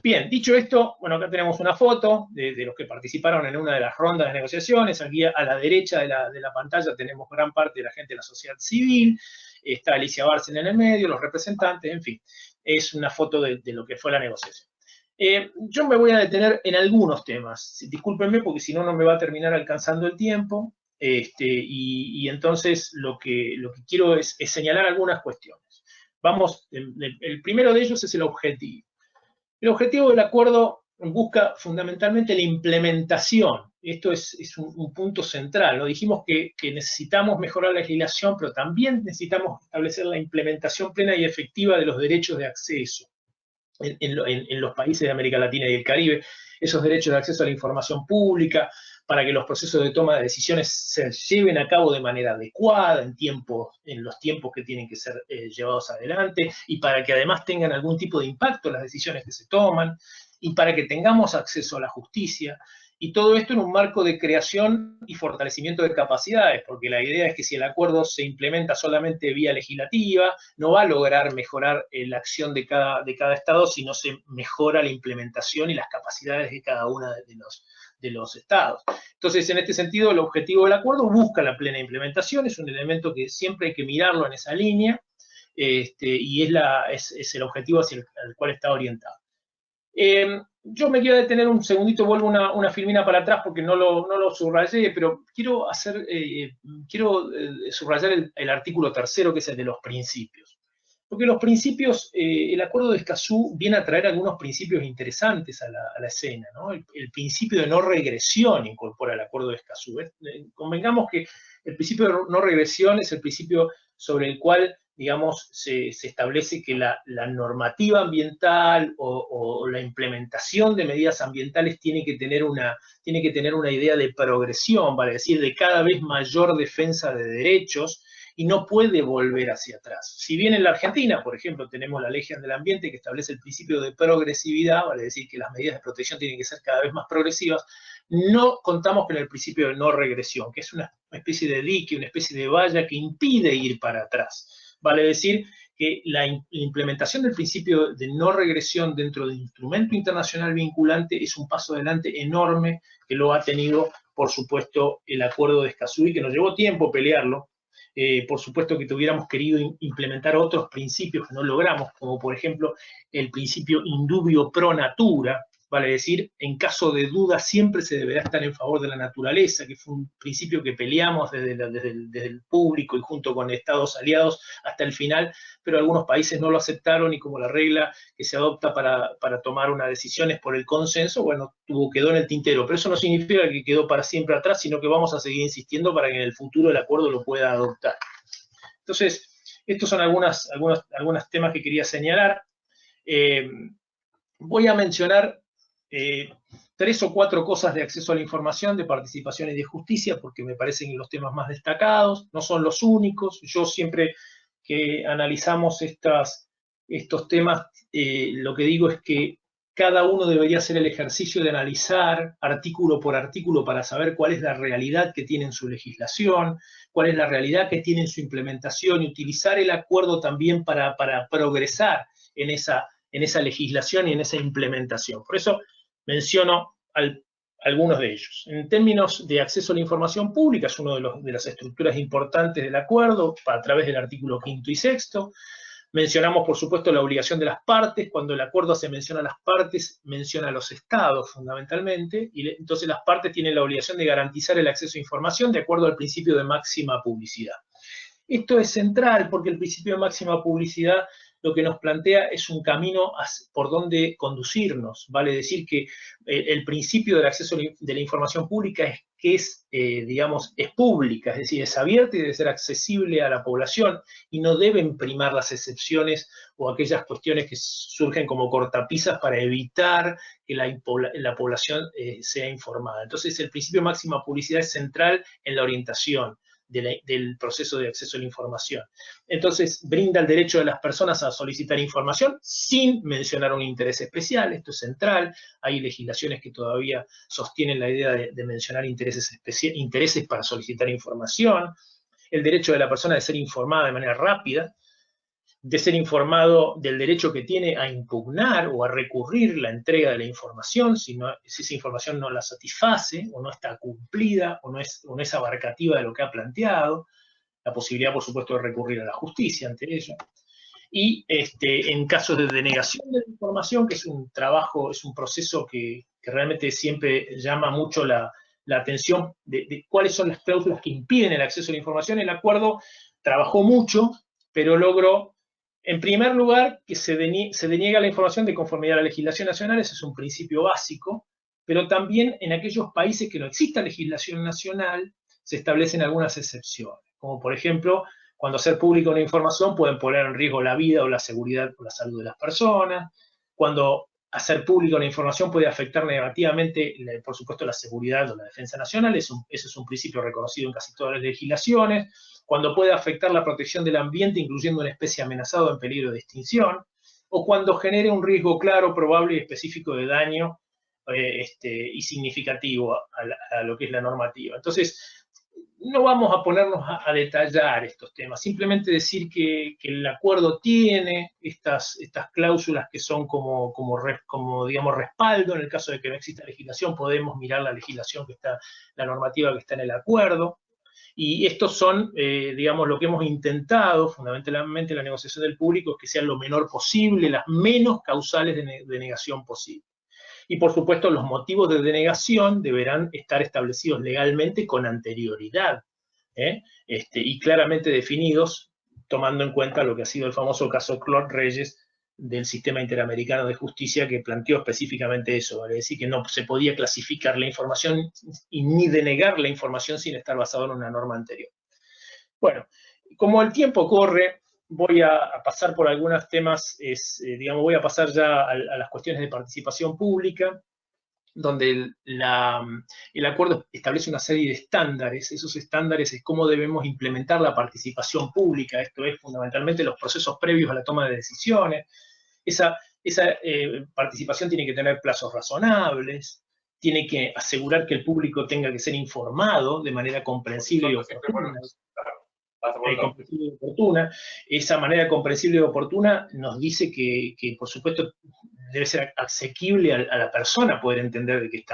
Bien, dicho esto, bueno, acá tenemos una foto de los que participaron en una de las rondas de negociaciones. Aquí a la derecha de la pantalla tenemos gran parte de la gente de la sociedad civil, está Alicia Bárcena en el medio, los representantes, en fin, es una foto de lo que fue la negociación. Yo me voy a detener en algunos temas. Discúlpenme porque si no, no me va a terminar alcanzando el tiempo. Y entonces lo que quiero es señalar algunas cuestiones. Vamos, el primero de ellos es el objetivo. El objetivo del acuerdo busca fundamentalmente la implementación. Esto es un punto central, ¿no? Dijimos que necesitamos mejorar la legislación, pero también necesitamos establecer la implementación plena y efectiva de los derechos de acceso en los países de América Latina y el Caribe, esos derechos de acceso a la información pública, para que los procesos de toma de decisiones se lleven a cabo de manera adecuada, en los tiempos que tienen que ser llevados adelante, y para que además tengan algún tipo de impacto las decisiones que se toman, y para que tengamos acceso a la justicia, y todo esto en un marco de creación y fortalecimiento de capacidades, porque la idea es que si el acuerdo se implementa solamente vía legislativa, no va a lograr mejorar la acción de cada Estado si no se mejora la implementación y las capacidades de cada uno de los Estados. Entonces, en este sentido, el objetivo del acuerdo busca la plena implementación, es un elemento que siempre hay que mirarlo en esa línea, y es el objetivo hacia el cual está orientado. Yo me quiero detener un segundito, vuelvo una filmina para atrás porque no lo subrayé, pero quiero subrayar el artículo 3º, que es el de los principios. Porque los principios, el acuerdo de Escazú viene a traer algunos principios interesantes a la escena, ¿no? El principio de no regresión incorpora el acuerdo de Escazú. Convengamos que el principio de no regresión es el principio sobre el cual, digamos, se establece que la normativa ambiental o la implementación de medidas ambientales tiene que tener una idea de progresión, vale decir, de cada vez mayor defensa de derechos, y no puede volver hacia atrás. Si bien en la Argentina, por ejemplo, tenemos la Ley General del Ambiente que establece el principio de progresividad, vale decir que las medidas de protección tienen que ser cada vez más progresivas, no contamos con el principio de no regresión, que es una especie de dique, una especie de valla que impide ir para atrás. Vale decir que la implementación del principio de no regresión dentro del instrumento internacional vinculante es un paso adelante enorme que lo ha tenido, por supuesto, el acuerdo de Escazú, y que nos llevó tiempo pelearlo. Por supuesto que tuviéramos querido implementar otros principios que no logramos, como por ejemplo el principio indubio pro natura, vale decir, en caso de duda siempre se deberá estar en favor de la naturaleza, que fue un principio que peleamos desde el público y junto con Estados aliados hasta el final, pero algunos países no lo aceptaron, y como la regla que se adopta para tomar una decisión es por el consenso, bueno, quedó en el tintero, pero eso no significa que quedó para siempre atrás, sino que vamos a seguir insistiendo para que en el futuro el acuerdo lo pueda adoptar. Entonces, estos son algunos temas que quería señalar. Voy a mencionar 3 o 4 cosas de acceso a la información, de participación y de justicia, porque me parecen los temas más destacados, no son los únicos. Yo siempre que analizamos estos temas, lo que digo es que cada uno debería hacer el ejercicio de analizar artículo por artículo para saber cuál es la realidad que tiene en su legislación, cuál es la realidad que tiene en su implementación, y utilizar el acuerdo también para progresar en esa legislación y en esa implementación. Por eso menciono algunos de ellos. En términos de acceso a la información pública, es una de las estructuras importantes del acuerdo a través del artículo 5º y 6º. Mencionamos, por supuesto, la obligación de las partes. Cuando el acuerdo se menciona a las partes, menciona a los estados fundamentalmente, y entonces las partes tienen la obligación de garantizar el acceso a información de acuerdo al principio de máxima publicidad. Esto es central porque el principio de máxima publicidad lo que nos plantea es un camino por donde conducirnos. Vale decir que el principio del acceso de la información pública es pública, es decir, es abierta y debe ser accesible a la población, y no deben primar las excepciones o aquellas cuestiones que surgen como cortapisas para evitar que la población sea informada. Entonces, el principio de máxima publicidad es central en la orientación del proceso de acceso a la información. Entonces, brinda el derecho de las personas a solicitar información sin mencionar un interés especial. Esto es central. Hay legislaciones que todavía sostienen la idea de mencionar intereses para solicitar información. El derecho de la persona de ser informada de manera rápida, de ser informado del derecho que tiene a impugnar o a recurrir la entrega de la información si esa información no la satisface o no está cumplida o no es abarcativa de lo que ha planteado. La posibilidad, por supuesto, de recurrir a la justicia ante ello. y en casos de denegación de la información, que es un trabajo, es un proceso que realmente siempre llama mucho la atención de cuáles son las cláusulas que impiden el acceso a la información, el acuerdo trabajó mucho, pero logró, en primer lugar, que se deniega la información de conformidad a la legislación nacional, ese es un principio básico, pero también en aquellos países que no exista legislación nacional, se establecen algunas excepciones, como por ejemplo, cuando hacer pública una información pueden poner en riesgo la vida o la seguridad o la salud de las personas, cuando hacer pública una información puede afectar negativamente, por supuesto, la seguridad o la defensa nacional, ese es un principio reconocido en casi todas las legislaciones, cuando puede afectar la protección del ambiente, incluyendo una especie amenazada o en peligro de extinción, o cuando genere un riesgo claro, probable y específico de daño y significativo a lo que es la normativa. Entonces, no vamos a ponernos a detallar estos temas, simplemente decir que el acuerdo tiene estas cláusulas que son como digamos, respaldo. En el caso de que no exista legislación, podemos mirar la legislación que está, la normativa que está en el acuerdo. Y estos son, digamos, lo que hemos intentado, fundamentalmente en la negociación del público, es que sean lo menor posible, las menos causales de negación posible. Y por supuesto los motivos de denegación deberán estar establecidos legalmente con anterioridad, y claramente definidos, tomando en cuenta lo que ha sido el famoso caso Claude Reyes del Sistema Interamericano de Justicia, que planteó específicamente eso, es decir, que no se podía clasificar la información y ni denegar la información sin estar basado en una norma anterior. Bueno, como el tiempo corre, voy a pasar por algunos temas, digamos, voy a pasar ya a las cuestiones de participación pública, donde el acuerdo establece una serie de estándares. Esos estándares es cómo debemos implementar la participación pública, esto es fundamentalmente los procesos previos a la toma de decisiones. Esa participación tiene que tener plazos razonables, tiene que asegurar que el público tenga que ser informado de manera comprensible y oportuna. Esa manera comprensible y oportuna nos dice que por supuesto, debe ser asequible a la persona poder entender de qué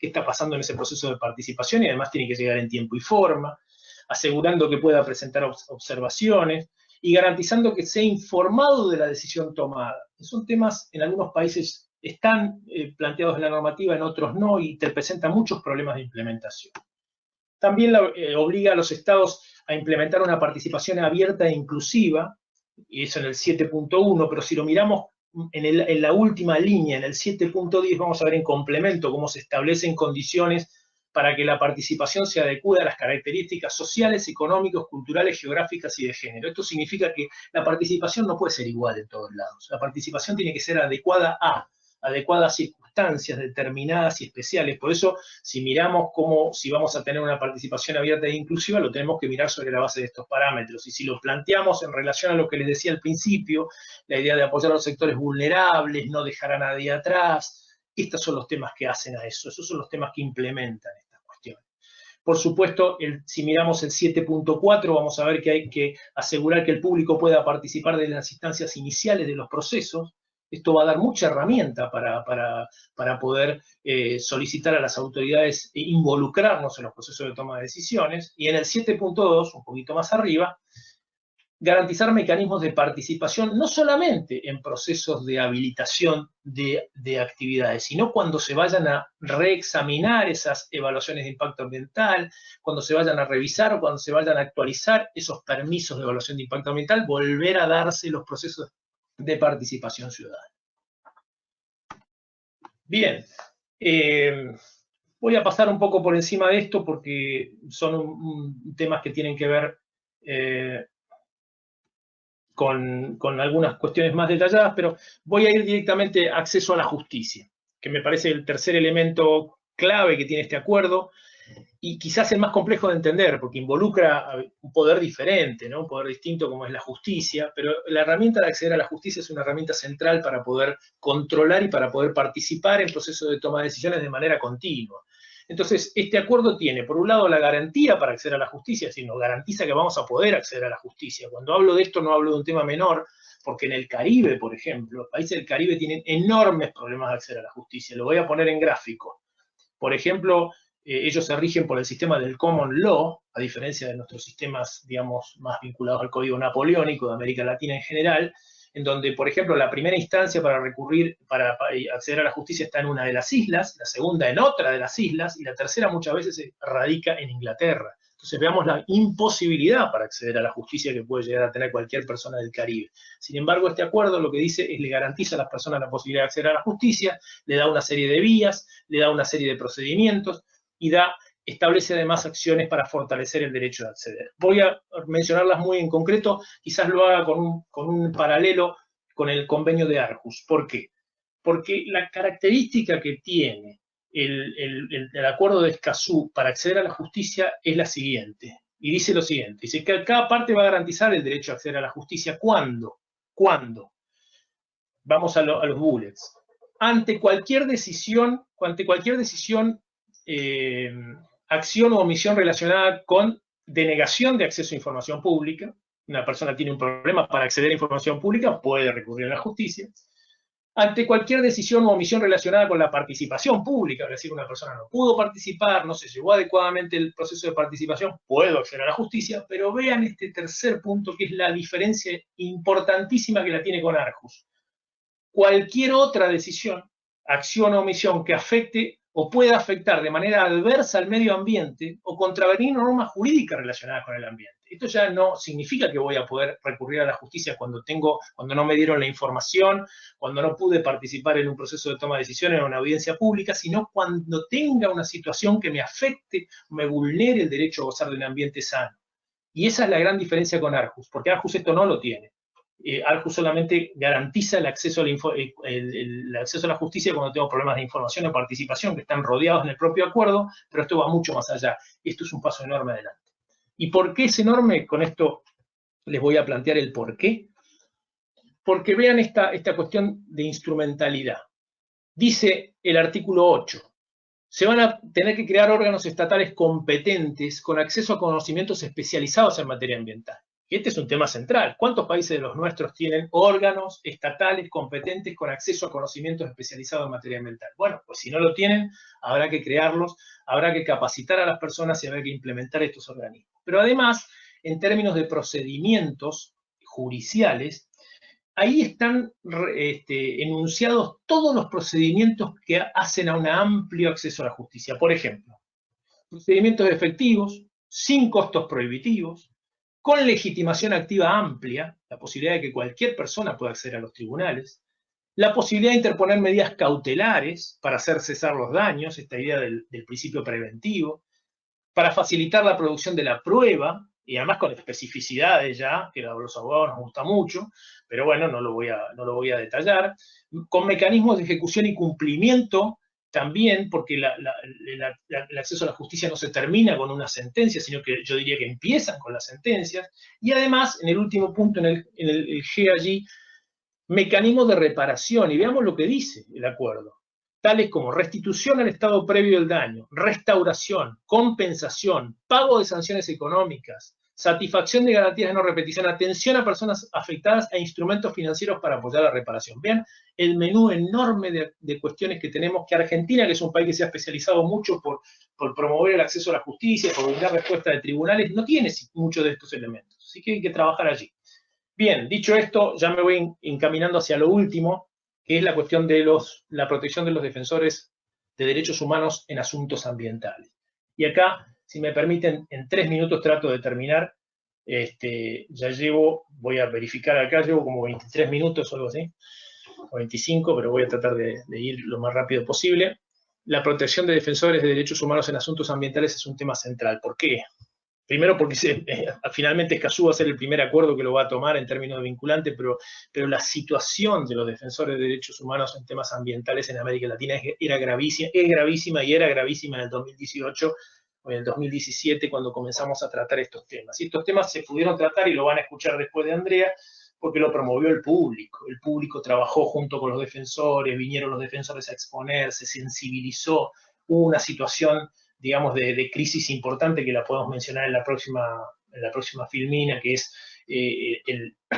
está pasando en ese proceso de participación, y además tiene que llegar en tiempo y forma, asegurando que pueda presentar observaciones y garantizando que sea informado de la decisión tomada. Son temas, en algunos países están planteados en la normativa, en otros no, y te presentan muchos problemas de implementación. También obliga a los estados a implementar una participación abierta e inclusiva, y eso en el 7.1, pero si lo miramos en la última línea, en el 7.10, vamos a ver en complemento cómo se establecen condiciones para que la participación se adecue a las características sociales, económicas, culturales, geográficas y de género. Esto significa que la participación no puede ser igual en todos lados. La participación tiene que ser adecuada a circunstancias determinadas y especiales. Por eso, si miramos si vamos a tener una participación abierta e inclusiva, lo tenemos que mirar sobre la base de estos parámetros. Y si lo planteamos en relación a lo que les decía al principio, la idea de apoyar a los sectores vulnerables, no dejar a nadie atrás, estos son los temas que hacen a eso, esos son los temas que implementan estas cuestiones. Por supuesto, si miramos el 7.4, vamos a ver que hay que asegurar que el público pueda participar de las instancias iniciales de los procesos. Esto va a dar mucha herramienta para poder solicitar a las autoridades involucrarnos en los procesos de toma de decisiones. Y en el 7.2, un poquito más arriba, garantizar mecanismos de participación, no solamente en procesos de habilitación de actividades, sino cuando se vayan a reexaminar esas evaluaciones de impacto ambiental, cuando se vayan a revisar o cuando se vayan a actualizar esos permisos de evaluación de impacto ambiental, volver a darse los procesos de participación ciudadana. Bien, voy a pasar un poco por encima de esto porque son temas que tienen que ver con algunas cuestiones más detalladas, pero voy a ir directamente a acceso a la justicia, que me parece el tercer elemento clave que tiene este acuerdo, y quizás el más complejo de entender, porque involucra un poder diferente, ¿no? Un poder distinto como es la justicia, pero la herramienta de acceder a la justicia es una herramienta central para poder controlar y para poder participar en procesos de toma de decisiones de manera continua. Entonces, este acuerdo tiene, por un lado, la garantía para acceder a la justicia, es decir, nos garantiza que vamos a poder acceder a la justicia. Cuando hablo de esto no hablo de un tema menor, porque en el Caribe, por ejemplo, los países del Caribe tienen enormes problemas de acceder a la justicia. Lo voy a poner en gráfico. Por ejemplo, ellos se rigen por el sistema del common law, a diferencia de nuestros sistemas, digamos, más vinculados al código napoleónico de América Latina en general, en donde, por ejemplo, la primera instancia para recurrir, para acceder a la justicia está en una de las islas, la segunda en otra de las islas, y la tercera muchas veces se radica en Inglaterra. Entonces veamos la imposibilidad para acceder a la justicia que puede llegar a tener cualquier persona del Caribe. Sin embargo, este acuerdo lo que dice es le garantiza a las personas la posibilidad de acceder a la justicia, le da una serie de vías, le da una serie de procedimientos, y establece además acciones para fortalecer el derecho de acceder. Voy a mencionarlas muy en concreto, quizás lo haga con un paralelo con el convenio de Aarhus. ¿Por qué? Porque la característica que tiene el acuerdo de Escazú para acceder a la justicia es la siguiente, y dice lo siguiente, dice que cada parte va a garantizar el derecho a acceder a la justicia. ¿Cuándo? ¿Cuándo? Vamos a los bullets. Ante cualquier decisión, acción o omisión relacionada con denegación de acceso a información pública. Una persona tiene un problema para acceder a información pública, puede recurrir a la justicia. Ante cualquier decisión o omisión relacionada con la participación pública, es decir, una persona no pudo participar, no se llevó adecuadamente el proceso de participación, puedo acceder a la justicia, pero vean este tercer punto que es la diferencia importantísima que la tiene con Aarhus. Cualquier otra decisión, acción o omisión que afecte o pueda afectar de manera adversa al medio ambiente o contravenir normas jurídicas relacionadas con el ambiente. Esto ya no significa que voy a poder recurrir a la justicia cuando no me dieron la información, cuando no pude participar en un proceso de toma de decisiones en una audiencia pública, sino cuando tenga una situación que me afecte, me vulnere el derecho a gozar de un ambiente sano. Y esa es la gran diferencia con Aarhus, porque Aarhus esto no lo tiene. Aarhus solamente garantiza el acceso a la justicia cuando tengo problemas de información o participación que están rodeados en el propio acuerdo, pero esto va mucho más allá. Esto es un paso enorme adelante. ¿Y por qué es enorme? Con esto les voy a plantear el por qué. Porque vean esta cuestión de instrumentalidad. Dice el artículo 8, se van a tener que crear órganos estatales competentes con acceso a conocimientos especializados en materia ambiental. Y este es un tema central. ¿Cuántos países de los nuestros tienen órganos estatales competentes con acceso a conocimientos especializados en materia ambiental? Bueno, pues si no lo tienen, habrá que crearlos, habrá que capacitar a las personas y habrá que implementar estos organismos. Pero además, en términos de procedimientos judiciales, ahí están enunciados todos los procedimientos que hacen a un amplio acceso a la justicia. Por ejemplo, procedimientos efectivos, sin costos prohibitivos, con legitimación activa amplia, la posibilidad de que cualquier persona pueda acceder a los tribunales, la posibilidad de interponer medidas cautelares para hacer cesar los daños, esta idea del principio preventivo, para facilitar la producción de la prueba, y además con especificidades ya, que a los abogados nos gusta mucho, pero bueno, no lo voy a detallar, con mecanismos de ejecución y cumplimiento también, porque el acceso a la justicia no se termina con una sentencia, sino que yo diría que empiezan con las sentencias, y además, en el último punto, en el G allí, mecanismos de reparación, y veamos lo que dice el acuerdo, tales como restitución al estado previo del daño, restauración, compensación, pago de sanciones económicas, satisfacción de garantías de no repetición, atención a personas afectadas e instrumentos financieros para apoyar la reparación. Vean el menú enorme de cuestiones que tenemos, que Argentina, que es un país que se ha especializado mucho por promover el acceso a la justicia, por brindar respuesta de tribunales, no tiene muchos de estos elementos. Así que hay que trabajar allí. Bien, dicho esto, ya me voy encaminando hacia lo último, que es la cuestión de la protección de los defensores de derechos humanos en asuntos ambientales. Y acá, si me permiten, en 3 minutos trato de terminar. Ya voy a verificar acá, llevo como 23 minutos o algo así, o 25, pero voy a tratar de ir lo más rápido posible. La protección de defensores de derechos humanos en asuntos ambientales es un tema central. ¿Por qué? Primero porque finalmente Escazú va a ser el primer acuerdo que lo va a tomar en términos de vinculante, pero la situación de los defensores de derechos humanos en temas ambientales en América Latina es gravísima y era gravísima en el 2018 o en el 2017 cuando comenzamos a tratar estos temas. Y estos temas se pudieron tratar, y lo van a escuchar después de Andrea, porque lo promovió el público. El público trabajó junto con los defensores, vinieron los defensores a exponer, se sensibilizó, hubo una situación, digamos, de crisis importante que la podemos mencionar en la próxima filmina, que es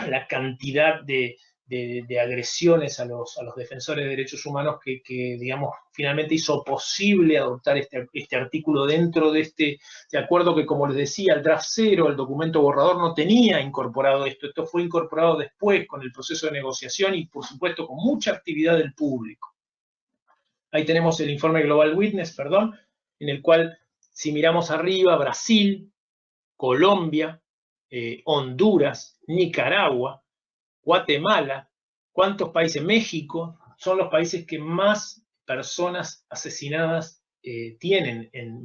la cantidad de de agresiones a los defensores de derechos humanos que, digamos, finalmente hizo posible adoptar este artículo dentro de este acuerdo que, como les decía, el draft 0, el documento borrador, no tenía incorporado esto. Esto fue incorporado después con el proceso de negociación y, por supuesto, con mucha actividad del público. Ahí tenemos el informe Global Witness, en el cual, si miramos arriba, Brasil, Colombia, Honduras, Nicaragua, Guatemala, ¿cuántos países? México, son los países que más personas asesinadas tienen en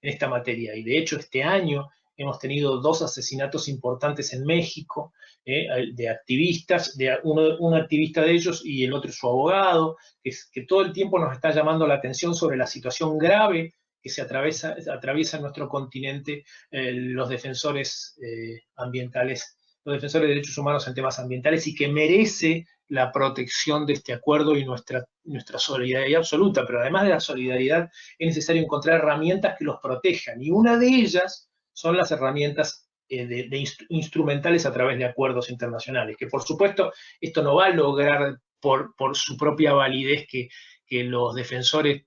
esta materia. Y de hecho este año hemos tenido 2 asesinatos importantes en México, de activistas, un activista de ellos y el otro su abogado, que todo el tiempo nos está llamando la atención sobre la situación grave que se atraviesa en nuestro continente los defensores ambientales, los defensores de derechos humanos en temas ambientales, y que merece la protección de este acuerdo y nuestra solidaridad absoluta. Pero además de la solidaridad, es necesario encontrar herramientas que los protejan, y una de ellas son las herramientas instrumentales a través de acuerdos internacionales, que por supuesto esto no va a lograr por su propia validez que los defensores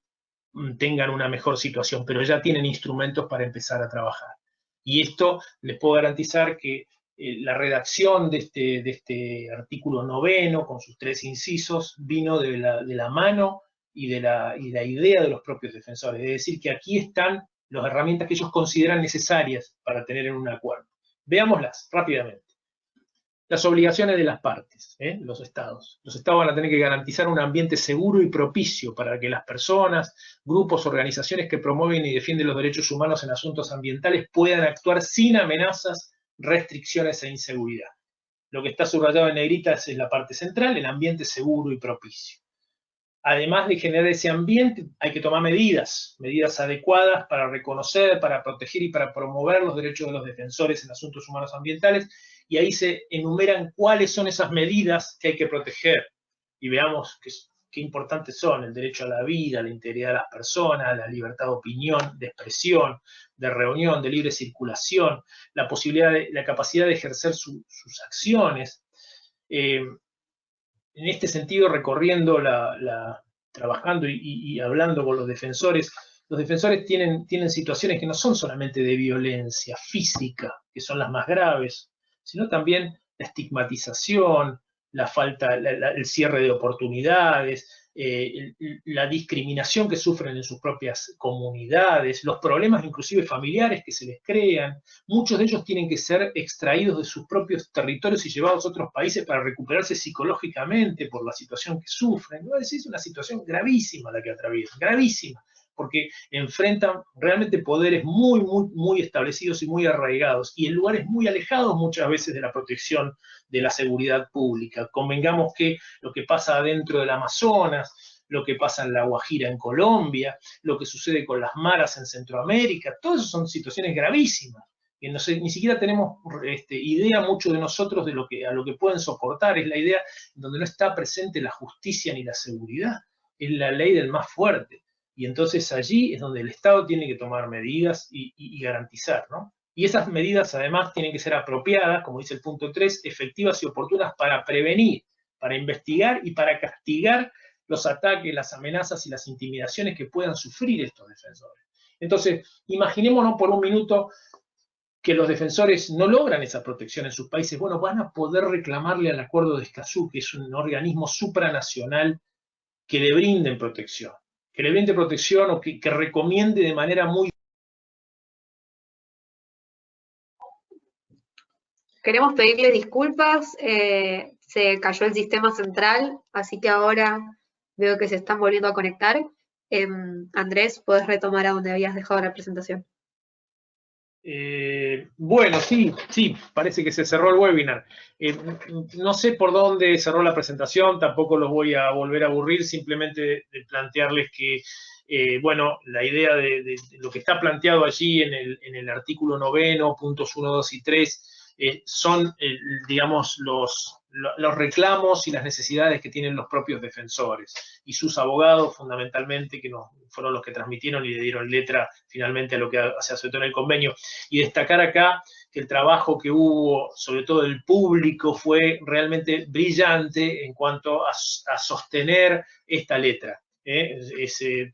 tengan una mejor situación, pero ya tienen instrumentos para empezar a trabajar. Y esto les puedo garantizar que la redacción de este artículo 9, con sus 3 incisos, vino de la mano y de la idea de los propios defensores. Es decir, que aquí están las herramientas que ellos consideran necesarias para tener un acuerdo. Veámoslas rápidamente. Las obligaciones de las partes, los estados. Los estados van a tener que garantizar un ambiente seguro y propicio para que las personas, grupos, organizaciones que promueven y defienden los derechos humanos en asuntos ambientales puedan actuar sin amenazas, restricciones e inseguridad. Lo que está subrayado en negrita es la parte central, el ambiente seguro y propicio. Además de generar ese ambiente, hay que tomar medidas adecuadas para reconocer, para proteger y para promover los derechos de los defensores en asuntos humanos ambientales, y ahí se enumeran cuáles son esas medidas que hay que proteger. Y veamos qué importantes son: el derecho a la vida, la integridad de las personas, la libertad de opinión, de expresión, de reunión, de libre circulación, la capacidad de ejercer sus acciones. En este sentido, recorriendo trabajando y hablando con los defensores tienen situaciones que no son solamente de violencia física, que son las más graves, sino también la estigmatización, la falta, el cierre de oportunidades, la discriminación que sufren en sus propias comunidades, los problemas inclusive familiares que se les crean. Muchos de ellos tienen que ser extraídos de sus propios territorios y llevados a otros países para recuperarse psicológicamente por la situación que sufren. ¿No? Es una situación gravísima la que atraviesan, gravísima, porque enfrentan realmente poderes muy, muy, muy establecidos y muy arraigados, y en lugares muy alejados muchas veces de la protección de la seguridad pública. Convengamos que lo que pasa adentro del Amazonas, lo que pasa en La Guajira en Colombia, lo que sucede con las maras en Centroamérica, todas esas son situaciones gravísimas, que ni siquiera tenemos idea mucho de nosotros a lo que pueden soportar. Es la idea donde no está presente la justicia ni la seguridad, es la ley del más fuerte. Y entonces allí es donde el Estado tiene que tomar medidas y garantizar, ¿no? Y esas medidas además tienen que ser apropiadas, como dice el punto 3, efectivas y oportunas para prevenir, para investigar y para castigar los ataques, las amenazas y las intimidaciones que puedan sufrir estos defensores. Entonces, imaginémonos por un minuto que los defensores no logran esa protección en sus países. Bueno, van a poder reclamarle al Acuerdo de Escazú, que es un organismo supranacional, que le brinden protección. Que le brinde protección o que recomiende de manera muy... Queremos pedirle disculpas, se cayó el sistema central, así que ahora veo que se están volviendo a conectar. Andrés, podés retomar a donde habías dejado la presentación. Bueno, sí, parece que se cerró el webinar. No sé por dónde cerró la presentación, tampoco los voy a volver a aburrir, simplemente de plantearles que, bueno, la idea de lo que está planteado allí en el artículo 9, puntos 1, 2 y 3, son, digamos, los reclamos y las necesidades que tienen los propios defensores y sus abogados, fundamentalmente, que fueron los que transmitieron y le dieron letra finalmente a lo que se aceptó en el convenio. Y destacar acá que el trabajo que hubo, sobre todo del público, fue realmente brillante en cuanto a sostener esta letra.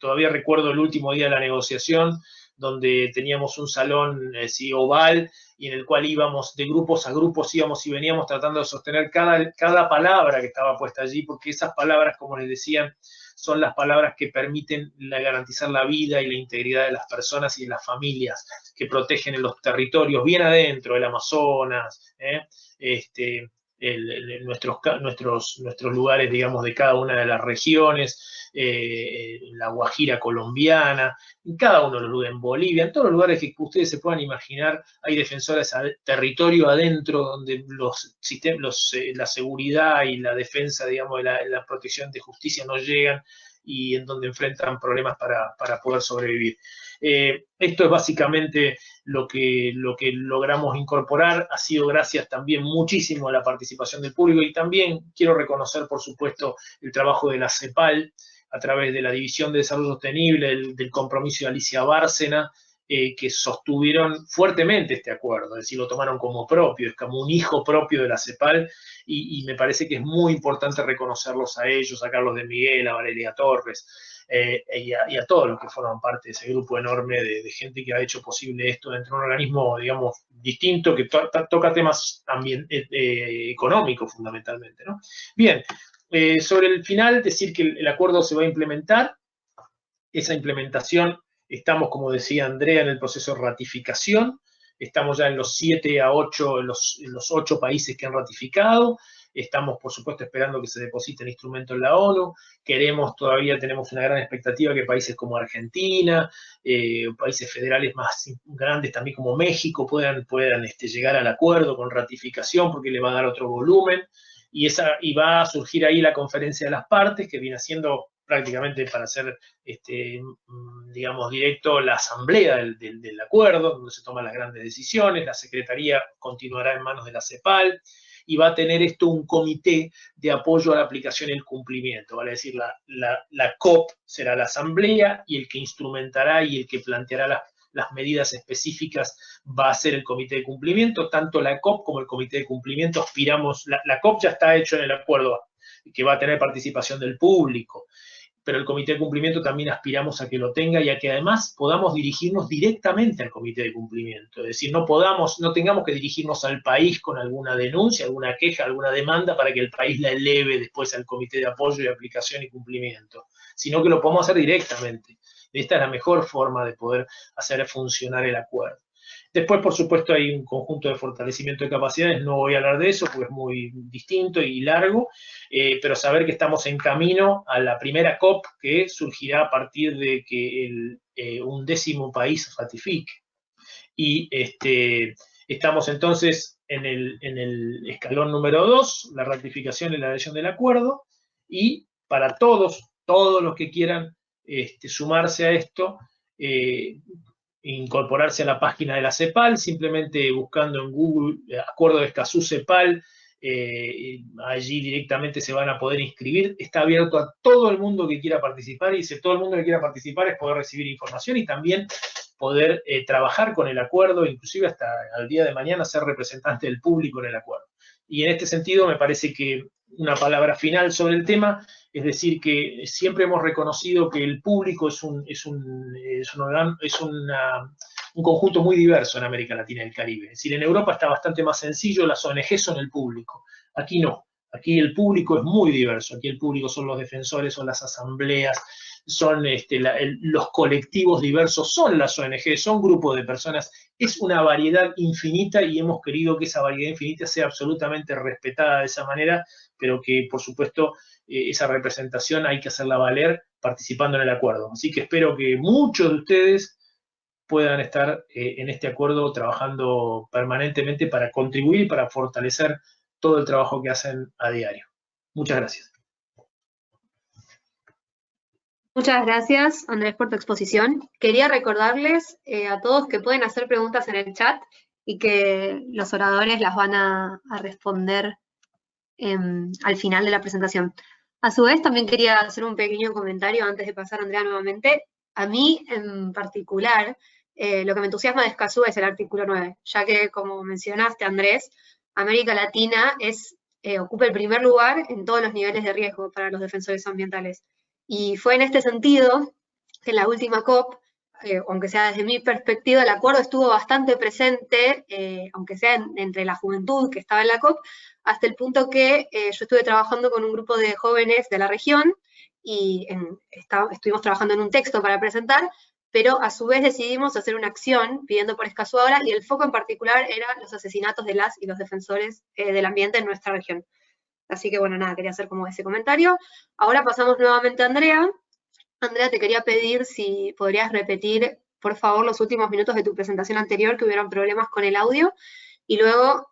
Todavía recuerdo el último día de la negociación, donde teníamos un salón oval, y en el cual íbamos de grupos a grupos, íbamos y veníamos tratando de sostener cada palabra que estaba puesta allí, porque esas palabras, como les decían, son las palabras que permiten garantizar la vida y la integridad de las personas y de las familias, que protegen en los territorios bien adentro, el Amazonas, nuestros lugares, digamos, de cada una de las regiones, la Guajira colombiana, en cada uno de los lugares, en Bolivia, en todos los lugares que ustedes se puedan imaginar, hay defensores a territorio adentro, donde la seguridad y la defensa, digamos, la protección de justicia no llegan, y en donde enfrentan problemas para poder sobrevivir. Esto es básicamente lo que logramos incorporar. Ha sido gracias también muchísimo a la participación del público, y también quiero reconocer, por supuesto, el trabajo de la CEPAL, a través de la División de Desarrollo Sostenible, del compromiso de Alicia Bárcena, que sostuvieron fuertemente este acuerdo, es decir, lo tomaron como propio, es como un hijo propio de la CEPAL, y me parece que es muy importante reconocerlos a ellos, a Carlos de Miguel, a Valeria Torres, y a todos los que forman parte de ese grupo enorme de gente que ha hecho posible esto dentro de un organismo, digamos, distinto, que toca temas también económicos fundamentalmente, ¿no? Bien, sobre el final, decir que el acuerdo se va a implementar. Esa implementación, estamos, como decía Andrea, en el proceso de ratificación. Estamos ya en los 7 a 8, en los 8 países que han ratificado. Estamos, por supuesto, esperando que se deposite el instrumento en la ONU. Todavía tenemos una gran expectativa que países como Argentina, países federales más grandes también como México, puedan llegar al acuerdo con ratificación, porque le va a dar otro volumen. Y va a surgir ahí la conferencia de las partes, que viene siendo prácticamente, para ser, digamos, directo, la asamblea del acuerdo, donde se toman las grandes decisiones. La secretaría continuará en manos de la CEPAL, y va a tener esto un comité de apoyo a la aplicación y el cumplimiento, vale decir, la COP será la asamblea, y el que instrumentará y el que planteará las medidas específicas va a ser el comité de cumplimiento. Tanto la COP como el comité de cumplimiento aspiramos, la COP ya está hecho en el acuerdo, que va a tener participación del público, pero el comité de cumplimiento también aspiramos a que lo tenga, y a que además podamos dirigirnos directamente al comité de cumplimiento. Es decir, no tengamos que dirigirnos al país con alguna denuncia, alguna queja, alguna demanda, para que el país la eleve después al comité de apoyo y aplicación y cumplimiento, sino que lo podemos hacer directamente. Esta es la mejor forma de poder hacer funcionar el acuerdo. Después, por supuesto, hay un conjunto de fortalecimiento de capacidades. No voy a hablar de eso porque es muy distinto y largo, pero saber que estamos en camino a la primera COP, que surgirá a partir de que un 10º país ratifique. Y estamos entonces en el escalón número 2, la ratificación y la adhesión del acuerdo, y para todos los que quieran sumarse a esto, incorporarse a la página de la CEPAL, simplemente buscando en Google Acuerdo de Escazú-CEPAL, allí directamente se van a poder inscribir. Está abierto a todo el mundo que quiera participar, y si todo el mundo que quiera participar es poder recibir información y también poder trabajar con el acuerdo, inclusive hasta al día de mañana ser representante del público en el acuerdo. Y en este sentido me parece que una palabra final sobre el tema, es decir, que siempre hemos reconocido que el público es un conjunto muy diverso en América Latina y el Caribe. Es decir, en Europa está bastante más sencillo, las ONG son el público. Aquí no, aquí el público es muy diverso. Aquí el público son los defensores, son las asambleas, son los colectivos diversos, son las ONG, son grupos de personas. Es una variedad infinita, y hemos querido que esa variedad infinita sea absolutamente respetada de esa manera, pero que, por supuesto, esa representación hay que hacerla valer participando en el acuerdo. Así que espero que muchos de ustedes puedan estar en este acuerdo trabajando permanentemente para contribuir y para fortalecer todo el trabajo que hacen a diario. Muchas gracias. Muchas gracias, Andrés, por tu exposición. Quería recordarles a todos que pueden hacer preguntas en el chat y que los oradores las van a responder al final de la presentación. A su vez, también quería hacer un pequeño comentario antes de pasar a Andrea nuevamente. A mí, en particular, lo que me entusiasma de Escazú es el artículo 9, ya que, como mencionaste, Andrés, América Latina ocupa el primer lugar en todos los niveles de riesgo para los defensores ambientales. Y fue en este sentido que en la última COP, aunque sea desde mi perspectiva, el acuerdo estuvo bastante presente, aunque sea entre la juventud que estaba en la COP, hasta el punto que yo estuve trabajando con un grupo de jóvenes de la región y estuvimos trabajando en un texto para presentar, pero a su vez decidimos hacer una acción pidiendo por Escazú ahora, y el foco en particular era los asesinatos de las y los defensores del ambiente en nuestra región. Así que bueno, nada, quería hacer como ese comentario. Ahora pasamos nuevamente a Andrea. Andrea, te quería pedir si podrías repetir, por favor, los últimos minutos de tu presentación anterior, que hubieron problemas con el audio, y luego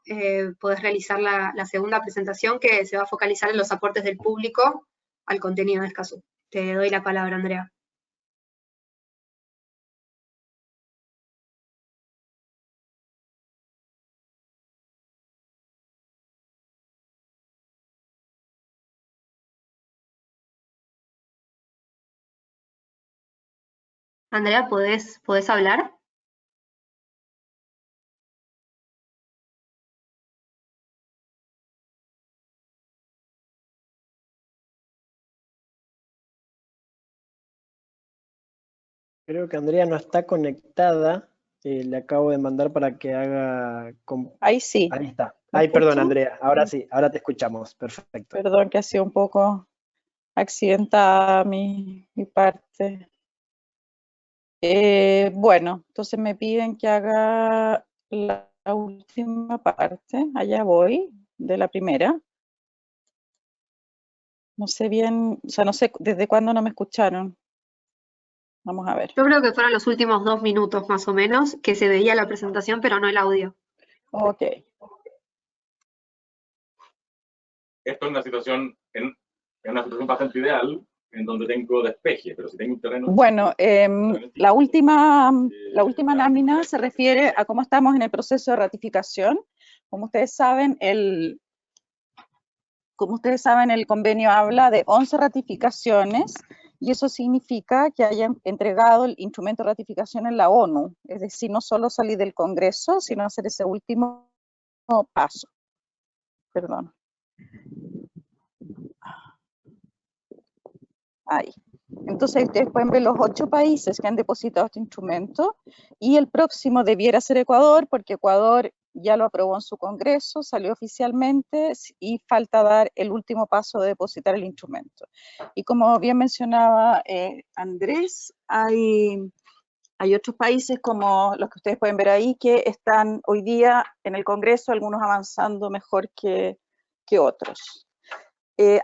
podés realizar la segunda presentación, que se va a focalizar en los aportes del público al contenido de Escazú. Te doy la palabra, Andrea. Andrea, ¿podés hablar? Creo que Andrea no está conectada. Le acabo de mandar para que haga... Ahí sí. Ahí está. ¿Me Ay, perdón, escuchan? Andrea. Ahora sí, ahora te escuchamos. Perfecto. Perdón que ha sido un poco accidentada mi parte. Bueno, entonces me piden que haga la última parte. Allá voy, de la primera. No sé bien, o sea, no sé desde cuándo no me escucharon. Vamos a ver. Yo creo que fueron los últimos 2 minutos más o menos, que se veía la presentación, pero no el audio. Ok. Esto es una situación, bastante ideal, en donde tengo despeje, pero si tengo un terreno... Bueno, la última lámina se refiere a cómo estamos en el proceso de ratificación. Como ustedes saben, el convenio habla de 11 ratificaciones, y eso significa que hayan entregado el instrumento de ratificación en la ONU, es decir, no solo salir del Congreso, sino hacer ese último paso. Perdón. Ahí. Entonces ustedes pueden ver los 8 países que han depositado este instrumento, y el próximo debiera ser Ecuador, porque Ecuador ya lo aprobó en su Congreso, salió oficialmente, y falta dar el último paso de depositar el instrumento. Y como bien mencionaba Andrés, hay otros países como los que ustedes pueden ver ahí que están hoy día en el Congreso, algunos avanzando mejor que otros.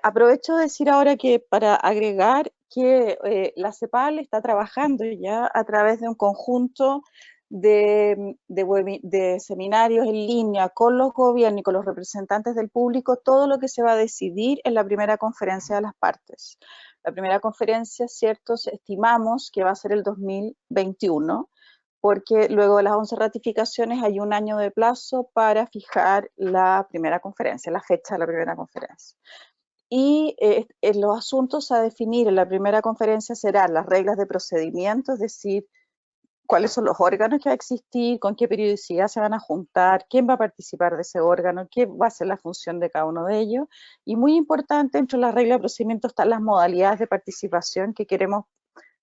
Aprovecho de decir ahora que para agregar que la CEPAL está trabajando ya a través de un conjunto de seminarios en línea con los gobiernos y con los representantes del público, todo lo que se va a decidir en la primera conferencia de las partes. La primera conferencia, cierto, estimamos que va a ser el 2021, porque luego de las 11 ratificaciones hay un año de plazo para fijar la primera conferencia, la fecha de la primera conferencia. Y en los asuntos a definir en la primera conferencia serán las reglas de procedimiento, es decir, cuáles son los órganos que va a existir, con qué periodicidad se van a juntar, quién va a participar de ese órgano, qué va a ser la función de cada uno de ellos. Y muy importante, entre las reglas de procedimiento están las modalidades de participación, que queremos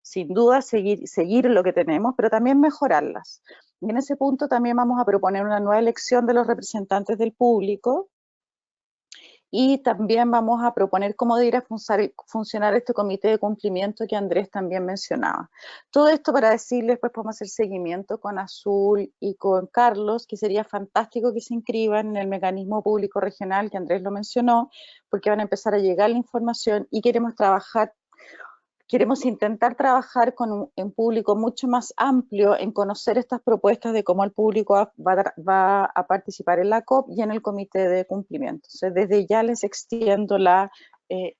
sin duda seguir lo que tenemos, pero también mejorarlas. Y en ese punto también vamos a proponer una nueva elección de los representantes del público, y también vamos a proponer cómo debería funcionar este comité de cumplimiento que Andrés también mencionaba. Todo esto para decirles, pues podemos hacer seguimiento con Azul y con Carlos, que sería fantástico que se inscriban en el mecanismo público regional que Andrés lo mencionó, porque van a empezar a llegar la información, y queremos intentar trabajar con un público mucho más amplio en conocer estas propuestas de cómo el público va a participar en la COP y en el comité de cumplimiento. Entonces, desde ya les extiendo la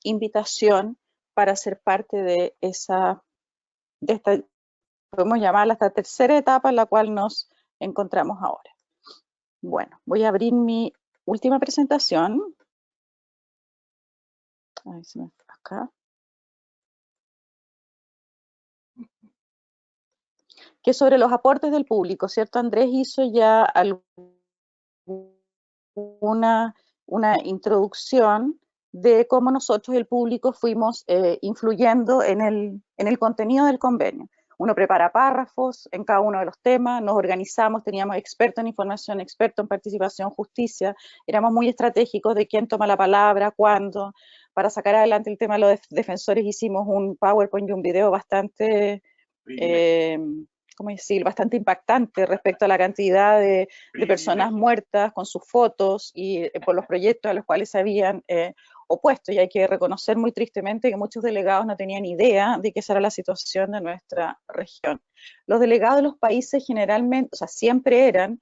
invitación para ser parte de esta, podemos llamarla esta tercera etapa en la cual nos encontramos ahora. Bueno, voy a abrir mi última presentación. Ahí se me fue acá. que sobre los aportes del público, ¿cierto? Andrés hizo ya una introducción de cómo nosotros, el público, fuimos influyendo en el contenido del convenio. Uno prepara párrafos en cada uno de los temas, nos organizamos, teníamos expertos en información, expertos en participación, justicia, éramos muy estratégicos de quién toma la palabra, cuándo. Para sacar adelante el tema de los defensores hicimos un PowerPoint y un video bastante, ¿cómo decir?, bastante impactante respecto a la cantidad de personas muertas con sus fotos y por los proyectos a los cuales se habían opuesto. Y hay que reconocer muy tristemente que muchos delegados no tenían idea de que esa era la situación de nuestra región. Los delegados de los países generalmente, o sea, siempre eran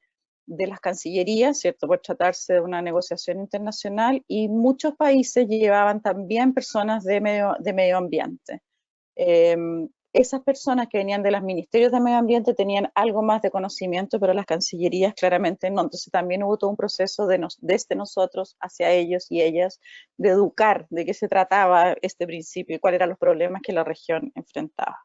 de las cancillerías, ¿cierto?, por tratarse de una negociación internacional, y muchos países llevaban también personas de medio ambiente. Esas personas que venían de los ministerios de medio ambiente tenían algo más de conocimiento, pero las cancillerías claramente no. Entonces también hubo todo un proceso desde nosotros hacia ellos y ellas de educar de qué se trataba este principio y cuáles eran los problemas que la región enfrentaba.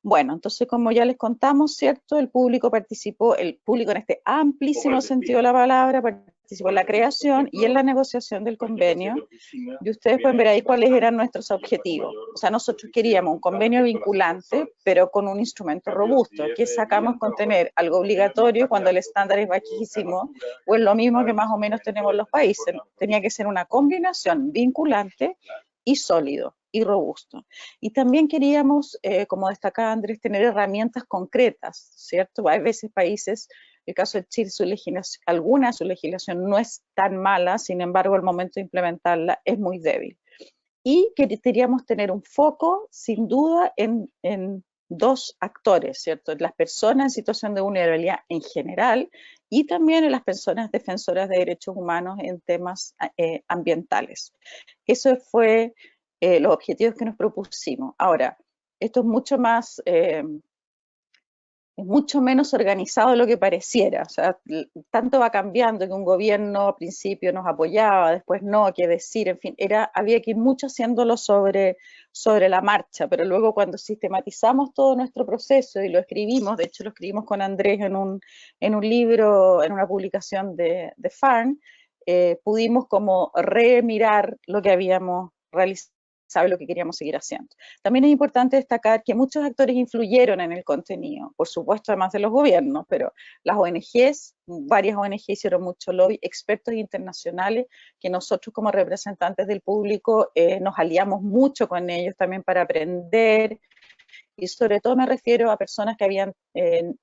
Bueno, entonces como ya les contamos, ¿cierto? El público participó, el público en este amplísimo sentido de la palabra, participó en la creación y en la negociación del convenio. Y ustedes pueden ver ahí cuáles eran nuestros objetivos. O sea, nosotros queríamos un convenio vinculante, pero con un instrumento robusto. ¿Qué sacamos con tener algo obligatorio cuando el estándar es bajísimo? O es lo mismo que más o menos tenemos los países. Tenía que ser una combinación vinculante y sólido y robusto. Y también queríamos, como destacaba Andrés, tener herramientas concretas, ¿cierto? Hay veces países, el caso de Chile, alguna de su legislación no es tan mala, sin embargo, el momento de implementarla es muy débil. Y queríamos tener un foco, sin duda, en dos actores, ¿cierto? Las personas en situación de vulnerabilidad en general y también en las personas defensoras de derechos humanos en temas ambientales. Eso fue los objetivos que nos propusimos. Ahora, esto es mucho más, es mucho menos organizado de lo que pareciera. O sea, tanto va cambiando que un gobierno al principio nos apoyaba, después no, qué decir, en fin, había que ir mucho haciéndolo sobre la marcha, pero luego cuando sistematizamos todo nuestro proceso y lo escribimos, de hecho lo escribimos con Andrés en un libro, en una publicación de Farn, pudimos como remirar lo que habíamos realizado, lo que queríamos seguir haciendo. También es importante destacar que muchos actores influyeron en el contenido, por supuesto, además de los gobiernos, pero las ONGs, varias ONGs hicieron mucho lobby, expertos internacionales, que nosotros como representantes del público nos aliamos mucho con ellos también para aprender, y sobre todo me refiero a personas que habían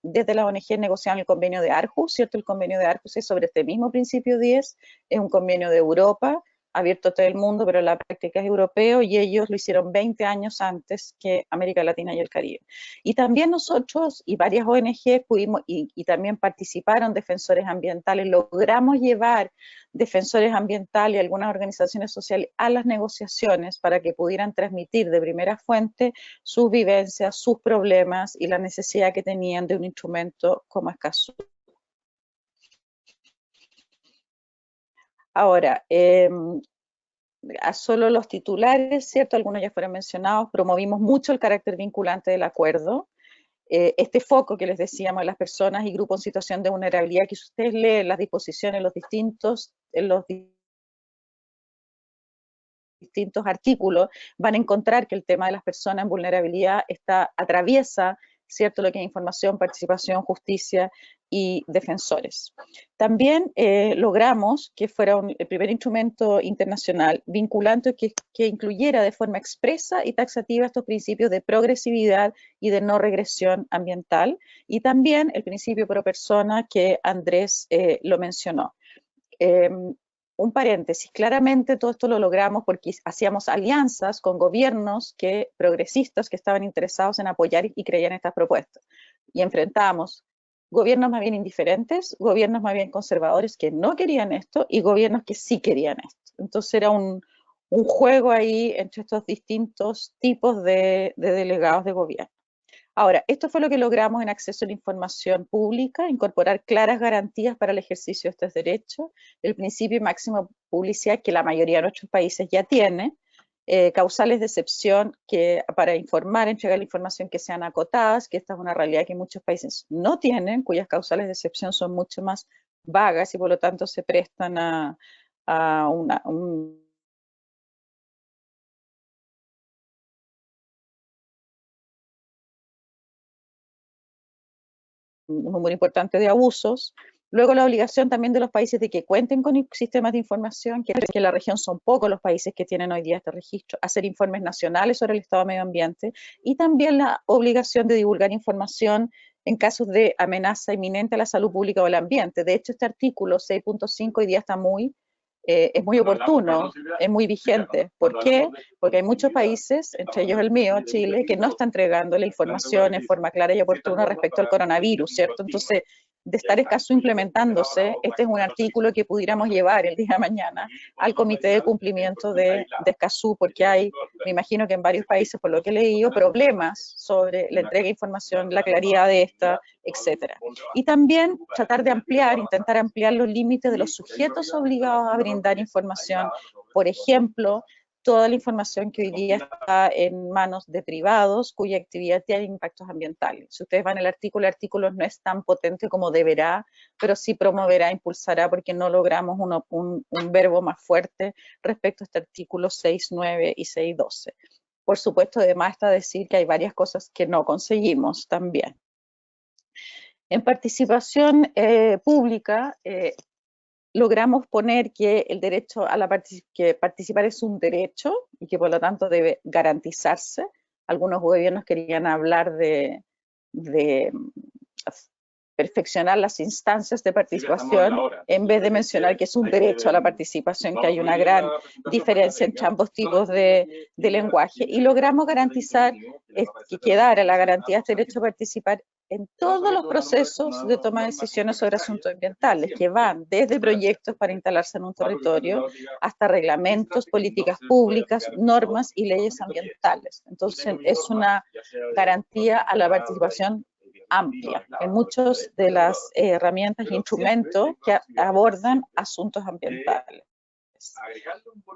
desde la ONG negociado el convenio de Aarhus, ¿cierto? El convenio de Aarhus es sobre este mismo principio 10, es un convenio de Europa, abierto a todo el mundo, pero la práctica es europeo, y ellos lo hicieron 20 años antes que América Latina y el Caribe. Y también nosotros y varias ONG pudimos, y también participaron defensores ambientales, logramos llevar defensores ambientales y algunas organizaciones sociales a las negociaciones para que pudieran transmitir de primera fuente sus vivencias, sus problemas y la necesidad que tenían de un instrumento como Escazú. Ahora, a solo los titulares, ¿cierto? Algunos ya fueron mencionados, promovimos mucho el carácter vinculante del acuerdo. Este foco que les decíamos de las personas y grupos en situación de vulnerabilidad, que si ustedes leen las disposiciones en los distintos artículos, van a encontrar que el tema de las personas en vulnerabilidad atraviesa, ¿cierto?, lo que es información, participación, justicia y defensores. También logramos que fuera el primer instrumento internacional vinculante que incluyera de forma expresa y taxativa estos principios de progresividad y de no regresión ambiental, y también el principio pro persona que Andrés lo mencionó. Un paréntesis, claramente todo esto lo logramos porque hacíamos alianzas con gobiernos progresistas que estaban interesados en apoyar y creían estas propuestas. Y enfrentábamos gobiernos más bien indiferentes, gobiernos más bien conservadores que no querían esto y gobiernos que sí querían esto. Entonces era un juego ahí entre estos distintos tipos de delegados de gobierno. Ahora, esto fue lo que logramos en acceso a la información pública, incorporar claras garantías para el ejercicio de estos derechos, el principio máximo de publicidad que la mayoría de nuestros países ya tiene, causales de excepción que para informar, entregar la información que sean acotadas, que esta es una realidad que muchos países no tienen, cuyas causales de excepción son mucho más vagas y por lo tanto se prestan a un número importante de abusos. Luego la obligación también de los países de que cuenten con sistemas de información, que en la región son pocos los países que tienen hoy día este registro, hacer informes nacionales sobre el estado del medio ambiente, y también la obligación de divulgar información en casos de amenaza inminente a la salud pública o al ambiente. De hecho, este artículo 6.5 hoy día está es muy oportuno, es muy vigente. ¿Por qué? Porque hay muchos países, entre ellos el mío, Chile, que no está entregando la información en forma clara y oportuna respecto al coronavirus, ¿cierto? Entonces, de estar escaso implementándose, este es un artículo que pudiéramos llevar el día de mañana al Comité de Cumplimiento de Escazú, porque hay, me imagino que en varios países, por lo que he leído, problemas sobre la entrega de información, la claridad de esta, etcétera. Y también tratar de intentar ampliar los límites de los sujetos obligados a brindar información. Por ejemplo, toda la información que hoy día está en manos de privados cuya actividad tiene impactos ambientales. Si ustedes van al artículo, el artículo no es tan potente como deberá, pero sí promoverá, impulsará, porque no logramos un verbo más fuerte respecto a este artículo 6.9 y 6.12. Por supuesto, además está decir que hay varias cosas que no conseguimos también. En participación pública, logramos poner que el derecho a que participar es un derecho y que por lo tanto debe garantizarse. Algunos gobiernos querían hablar de perfeccionar las instancias de participación en vez de mencionar que es un derecho a la participación, que hay una gran diferencia entre ambos tipos de lenguaje. Y logramos garantizar que quedara la garantía de este derecho a participar en todos los procesos de toma de decisiones sobre asuntos ambientales, que van desde proyectos para instalarse en un territorio hasta reglamentos, políticas públicas, normas y leyes ambientales. Entonces, es una garantía a la participación amplia en muchas de las herramientas e instrumentos que abordan asuntos ambientales.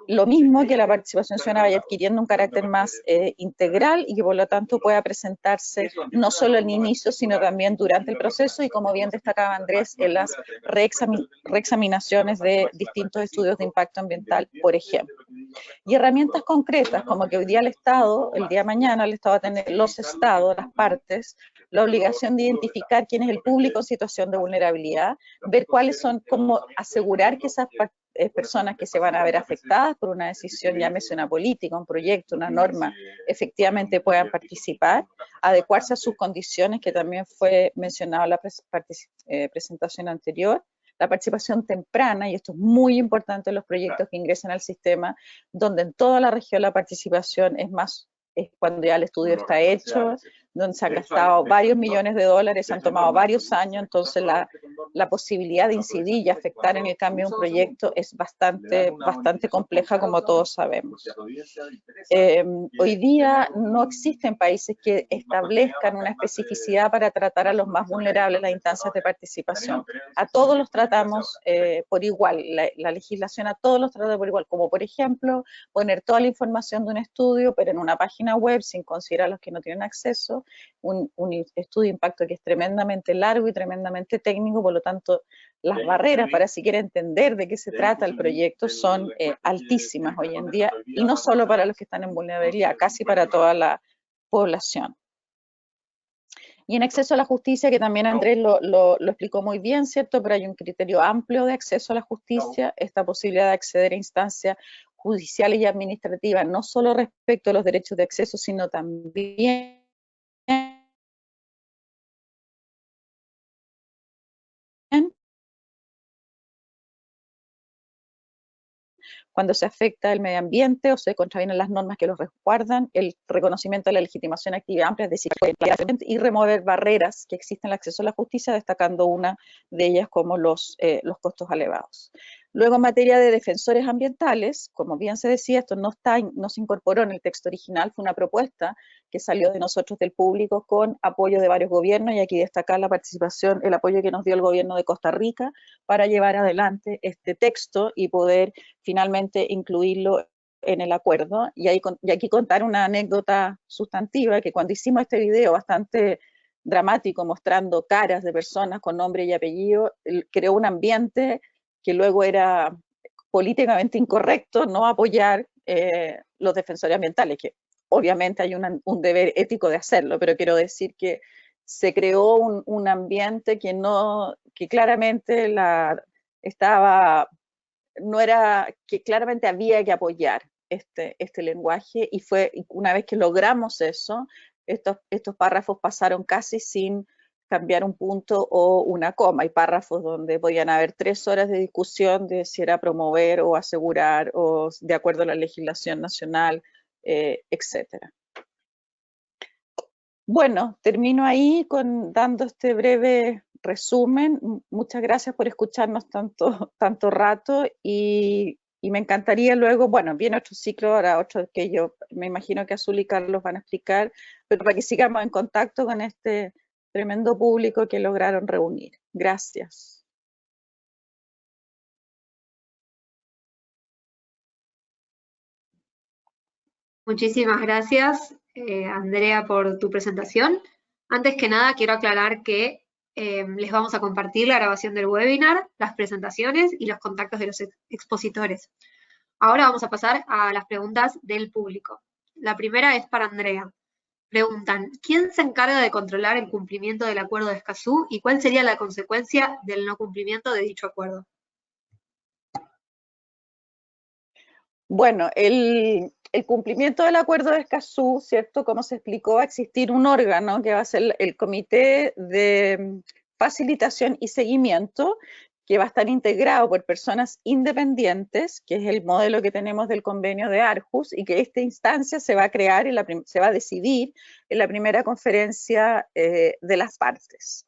Lo mismo que la participación ciudadana vaya adquiriendo un carácter más integral y que por lo tanto pueda presentarse no solo al inicio, sino también durante el proceso y, como bien destacaba Andrés, en las reexaminaciones de distintos estudios de impacto ambiental, por ejemplo. Y herramientas concretas, como que hoy día el Estado, el día de mañana el Estado va a tener, los Estados, las partes, la obligación de identificar quién es el público en situación de vulnerabilidad, ver cuáles son, cómo asegurar que esas personas que se van a ver afectadas por una decisión, llámese una política, un proyecto, una norma, efectivamente puedan participar, adecuarse a sus condiciones, que también fue mencionado en la presentación anterior, la participación temprana, y esto es muy importante en los proyectos que ingresan al sistema, donde en toda la región la participación es cuando ya el estudio está hecho, donde se han gastado varios millones de dólares, se han tomado varios años, entonces la posibilidad de incidir y afectar en el cambio de un proyecto es bastante compleja, como todos sabemos. Hoy día no existen países que establezcan una especificidad para tratar a los más vulnerables en las instancias de participación. A todos los tratamos por igual, la legislación a todos los trata por igual, como por ejemplo poner toda la información de un estudio, pero en una página web sin considerar a los que no tienen acceso, un estudio de impacto que es tremendamente largo y tremendamente técnico, por lo tanto las barreras para siquiera entender de qué se trata el proyecto son altísimas hoy en día, y no solo para los que están en vulnerabilidad, casi para toda la población. Y en acceso a la justicia, que también Andrés lo explicó muy bien, ¿cierto? Pero hay un criterio amplio de acceso a la justicia, esta posibilidad de acceder a instancias judiciales y administrativas, no solo respecto a los derechos de acceso, sino también cuando se afecta el medio ambiente o se contravienen las normas que los resguardan, el reconocimiento de la legitimación activa amplia, es decir, y remover barreras que existen en el acceso a la justicia, destacando una de ellas como los costos elevados. Luego, en materia de defensores ambientales, como bien se decía, esto no se incorporó en el texto original, fue una propuesta que salió de nosotros, del público, con apoyo de varios gobiernos, y aquí destacar la participación, el apoyo que nos dio el gobierno de Costa Rica para llevar adelante este texto y poder finalmente incluirlo en el acuerdo, y aquí contar una anécdota sustantiva, que cuando hicimos este video bastante dramático mostrando caras de personas con nombre y apellido, creó un ambiente que luego era políticamente incorrecto no apoyar los defensores ambientales, que obviamente hay un deber ético de hacerlo, pero quiero decir que se creó un ambiente que claramente que claramente había que apoyar este lenguaje, y fue una vez que logramos eso, estos párrafos pasaron casi sin cambiar un punto o una coma. Hay párrafos donde podían haber 3 horas de discusión de si era promover o asegurar o de acuerdo a la legislación nacional, etcétera. Bueno, termino ahí dando este breve resumen. Muchas gracias por escucharnos tanto rato, y me encantaría luego, bueno, viene otro ciclo, ahora otro que yo me imagino que Azul y Carlos van a explicar, pero para que sigamos en contacto con este tremendo público que lograron reunir. Gracias. Muchísimas gracias, Andrea, por tu presentación. Antes que nada, quiero aclarar que les vamos a compartir la grabación del webinar, las presentaciones y los contactos de los expositores. Ahora vamos a pasar a las preguntas del público. La primera es para Andrea. Preguntan, ¿quién se encarga de controlar el cumplimiento del acuerdo de Escazú y cuál sería la consecuencia del no cumplimiento de dicho acuerdo? Bueno, el cumplimiento del acuerdo de Escazú, ¿cierto? Como se explicó, va a existir un órgano que va a ser el Comité de Facilitación y Seguimiento, que va a estar integrado por personas independientes, que es el modelo que tenemos del convenio de Aarhus, y que esta instancia se va a crear, se va a decidir en la primera conferencia de las partes.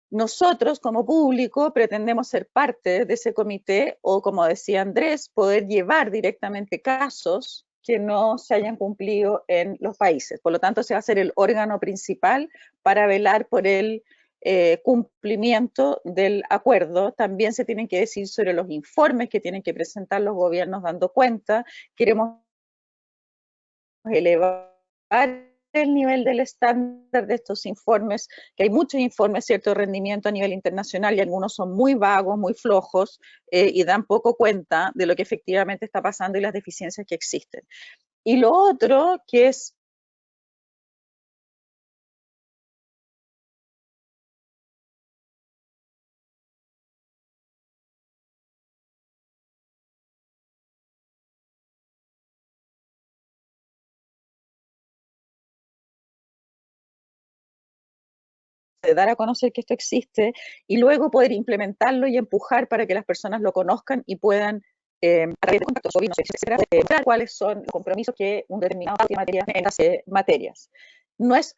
Nosotros, como público, pretendemos ser parte de ese comité o, como decía Andrés, poder llevar directamente casos que no se hayan cumplido en los países. Por lo tanto, ese va a ser el órgano principal para velar por el cumplimiento del acuerdo. También se tienen que decir sobre los informes que tienen que presentar los gobiernos dando cuenta. Queremos elevar el nivel del estándar de estos informes, que hay muchos informes, cierto, de rendimiento a nivel internacional, y algunos son muy vagos, muy flojos, y dan poco cuenta de lo que efectivamente está pasando y las deficiencias que existen. Y lo otro, que es de dar a conocer que esto existe y luego poder implementarlo y empujar para que las personas lo conozcan y puedan, a través de contactos, sobrinos, etcétera, ver cuáles son los compromisos que un determinado tiene en las materias.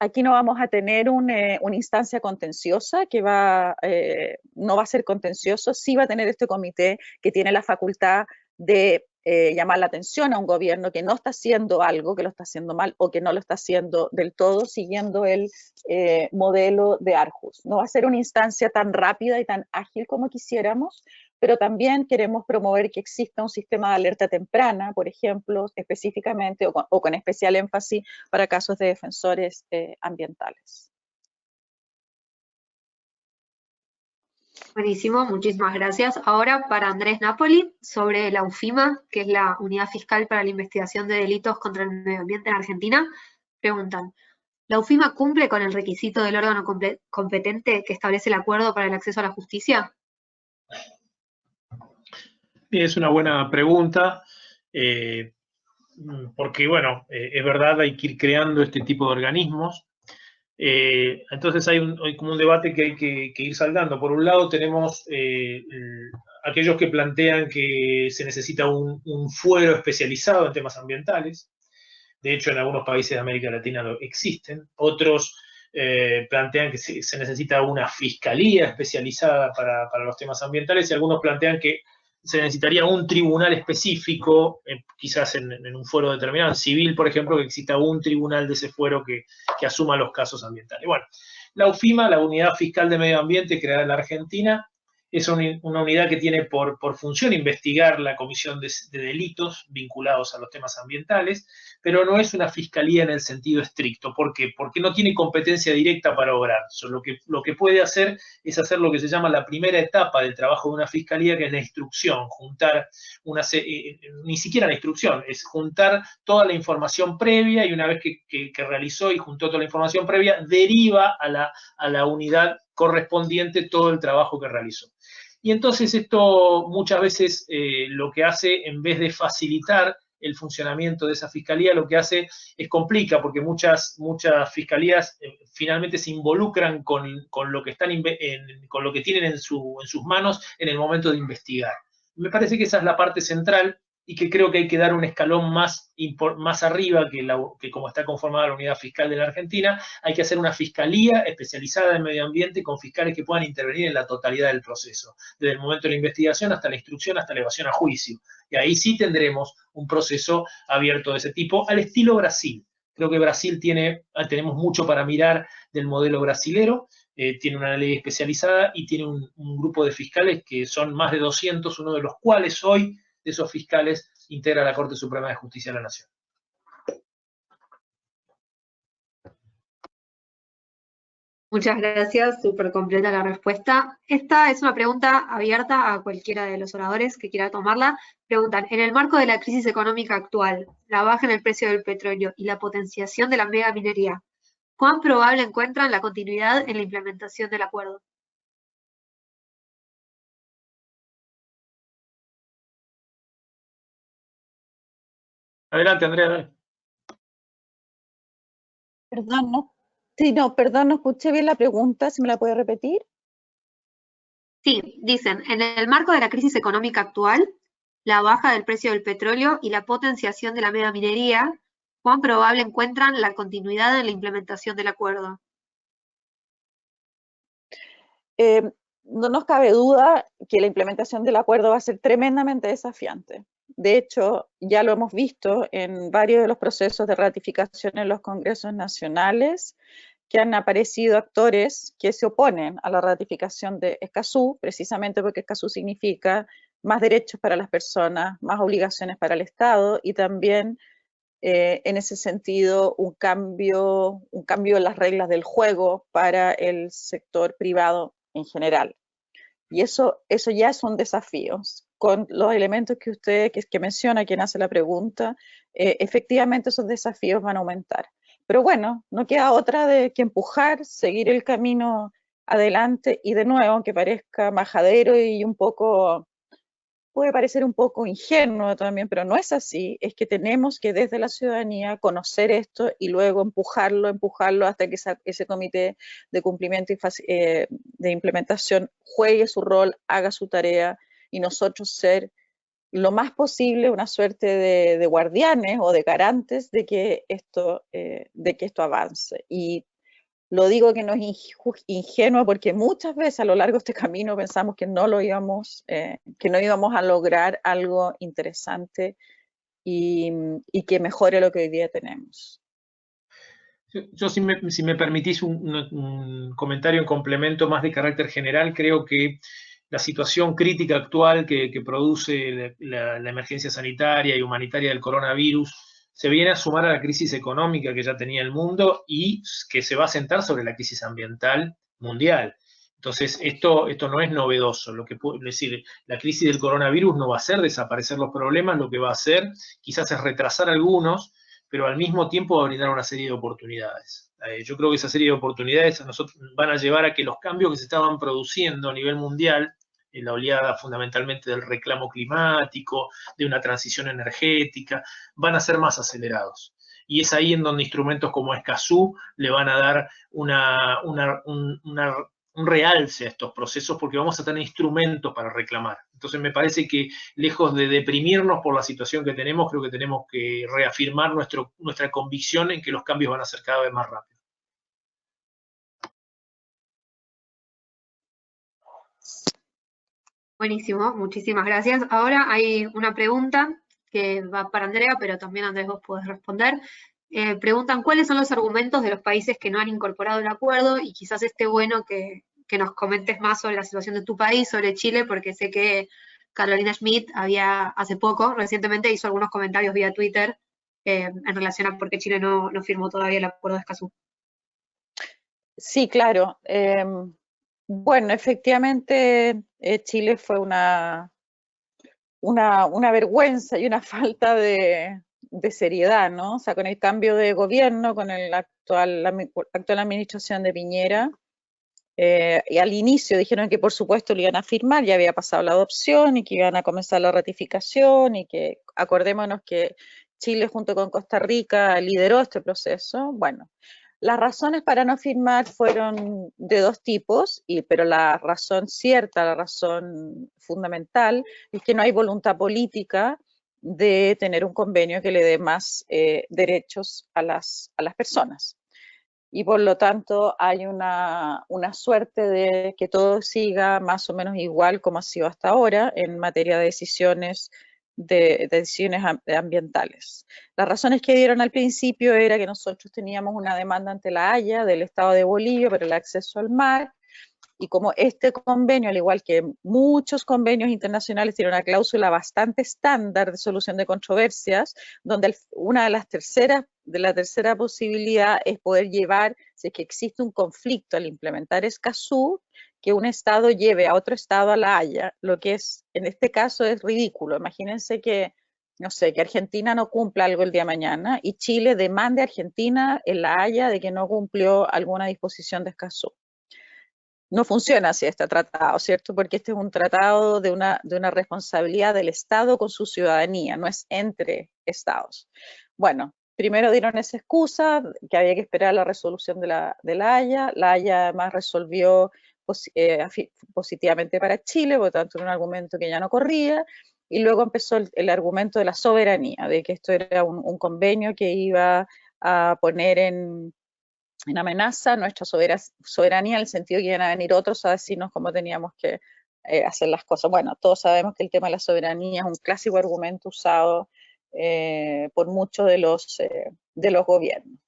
Aquí no vamos a tener una instancia contenciosa que no va a ser contencioso, sí va a tener este comité que tiene la facultad de llamar la atención a un gobierno que no está haciendo algo, que lo está haciendo mal o que no lo está haciendo del todo siguiendo el modelo de Aarhus. No va a ser una instancia tan rápida y tan ágil como quisiéramos, pero también queremos promover que exista un sistema de alerta temprana, por ejemplo, específicamente o con especial énfasis para casos de defensores ambientales. Buenísimo, muchísimas gracias. Ahora para Andrés Napoli, sobre la UFIMA, que es la Unidad Fiscal para la Investigación de Delitos contra el Medio Ambiente en Argentina, preguntan, ¿la UFIMA cumple con el requisito del órgano competente que establece el acuerdo para el acceso a la justicia? Es una buena pregunta, porque, bueno, es verdad, hay que ir creando este tipo de organismos. Entonces hay como un debate que hay que ir saldando. Por un lado tenemos aquellos que plantean que se necesita un fuero especializado en temas ambientales. De hecho, en algunos países de América Latina existen. Otros plantean que se necesita una fiscalía especializada para los temas ambientales, y algunos plantean que se necesitaría un tribunal específico, quizás en un fuero determinado, en civil, por ejemplo, que exista un tribunal de ese fuero que asuma los casos ambientales. Bueno, la UFIMA, la Unidad Fiscal de Medio Ambiente, creada en la Argentina, Es una unidad que tiene por función investigar la comisión de delitos vinculados a los temas ambientales, pero no es una fiscalía en el sentido estricto. ¿Por qué? Porque no tiene competencia directa para obrar. Lo que puede hacer es hacer lo que se llama la primera etapa del trabajo de una fiscalía, que es la instrucción, juntar ni siquiera la instrucción, es juntar toda la información previa, y una vez que realizó y juntó toda la información previa, deriva a la unidad correspondiente todo el trabajo que realizó. Y entonces esto muchas veces lo que hace, en vez de facilitar el funcionamiento de esa fiscalía, lo que hace es complica, porque muchas fiscalías finalmente se involucran con lo que con lo que tienen en sus manos en el momento de investigar. Me parece que esa es la parte central, y que creo que hay que dar un escalón más arriba que como está conformada la unidad fiscal de la Argentina. Hay que hacer una fiscalía especializada en medio ambiente con fiscales que puedan intervenir en la totalidad del proceso, desde el momento de la investigación hasta la instrucción, hasta la elevación a juicio. Y ahí sí tendremos un proceso abierto de ese tipo, al estilo Brasil. Creo que Brasil tenemos mucho para mirar del modelo brasilero. Tiene una ley especializada y tiene un grupo de fiscales que son más de 200, uno de los cuales hoy, de esos fiscales, integra la Corte Suprema de Justicia de la Nación. Muchas gracias, súper completa la respuesta. Esta es una pregunta abierta a cualquiera de los oradores que quiera tomarla. Preguntan, en el marco de la crisis económica actual, la baja en el precio del petróleo y la potenciación de la megaminería, ¿cuán probable encuentran la continuidad en la implementación del acuerdo? Adelante, Andrea. Perdón, no escuché bien la pregunta, ¿se me la puede repetir? Sí, dicen, en el marco de la crisis económica actual, la baja del precio del petróleo y la potenciación de la megaminería, ¿cuán probable encuentran la continuidad en la implementación del acuerdo? No nos cabe duda que la implementación del acuerdo va a ser tremendamente desafiante. De hecho, ya lo hemos visto en varios de los procesos de ratificación en los congresos nacionales, que han aparecido actores que se oponen a la ratificación de Escazú, precisamente porque Escazú significa más derechos para las personas, más obligaciones para el Estado, y también en ese sentido un cambio en las reglas del juego para el sector privado en general. Y eso ya son desafíos. Con los elementos que usted que menciona, quien hace la pregunta, efectivamente esos desafíos van a aumentar. Pero bueno, no queda otra que empujar, seguir el camino adelante, y de nuevo, aunque parezca majadero y puede parecer un poco ingenuo también, pero no es así, es que tenemos que desde la ciudadanía conocer esto y luego empujarlo hasta que ese comité de cumplimiento y de implementación juegue su rol, haga su tarea, y nosotros ser lo más posible una suerte de guardianes o de garantes de que esto avance. Y lo digo que no es ingenuo, porque muchas veces a lo largo de este camino pensamos que no íbamos a lograr algo interesante y que mejore lo que hoy día tenemos. Yo, si me permitís un comentario en complemento más de carácter general, creo que la situación crítica actual que produce la emergencia sanitaria y humanitaria del coronavirus se viene a sumar a la crisis económica que ya tenía el mundo y que se va a sentar sobre la crisis ambiental mundial. Entonces, esto no es novedoso. Es decir, la crisis del coronavirus no va a hacer desaparecer los problemas, lo que va a hacer quizás es retrasar algunos, pero al mismo tiempo va a brindar una serie de oportunidades. Yo creo que esa serie de oportunidades van a llevar a que los cambios que se estaban produciendo a nivel mundial, en la oleada fundamentalmente del reclamo climático, de una transición energética, van a ser más acelerados. Y es ahí en donde instrumentos como Escazú le van a dar un realce a estos procesos, porque vamos a tener instrumentos para reclamar. Entonces me parece que, lejos de deprimirnos por la situación que tenemos, creo que tenemos que reafirmar nuestra convicción en que los cambios van a ser cada vez más rápidos. Buenísimo, muchísimas gracias. Ahora hay una pregunta que va para Andrea, pero también Andrés vos podés responder. Preguntan cuáles son los argumentos de los países que no han incorporado el acuerdo, y quizás esté bueno que que nos comentes más sobre la situación de tu país, sobre Chile, porque sé que Carolina Schmidt hace poco, recientemente, hizo algunos comentarios vía Twitter en relación a por qué Chile no firmó todavía el acuerdo de Escazú. Sí, claro. Bueno, efectivamente, Chile fue una vergüenza y una falta de seriedad, ¿no? O sea, con el cambio de gobierno, con la actual administración de Piñera, y al inicio dijeron que por supuesto lo iban a firmar, ya había pasado la adopción y que iban a comenzar la ratificación y que acordémonos que Chile junto con Costa Rica lideró este proceso. Bueno, las razones para no firmar fueron de dos tipos, pero la razón cierta, la razón fundamental, es que no hay voluntad política de tener un convenio que le dé más derechos a las personas. Y por lo tanto hay una suerte de que todo siga más o menos igual como ha sido hasta ahora en materia de decisiones ambientales. Las razones que dieron al principio era que nosotros teníamos una demanda ante la Haya del Estado de Bolivia por el acceso al mar, y como este convenio, al igual que muchos convenios internacionales, tiene una cláusula bastante estándar de solución de controversias, donde una de la tercera posibilidad es poder llevar, si es que existe un conflicto al implementar Escazú, que un Estado lleve a otro Estado a la Haya, lo que es, en este caso, es ridículo. Imagínense que, no sé, que Argentina no cumpla algo el día de mañana y Chile demande a Argentina en la Haya de que no cumplió alguna disposición de Escazú. No funciona así este tratado, ¿cierto? Porque este es un tratado de una responsabilidad del Estado con su ciudadanía, no es entre Estados. Bueno, primero dieron esa excusa, que había que esperar la resolución de la Haya. La Haya además resolvió positivamente para Chile, por lo tanto era un argumento que ya no corría, y luego empezó el argumento de la soberanía, de que esto era un convenio que iba a poner en amenaza nuestra soberanía, en el sentido que iban a venir otros a decirnos cómo teníamos que hacer las cosas. Bueno, todos sabemos que el tema de la soberanía es un clásico argumento usado por muchos de los gobiernos.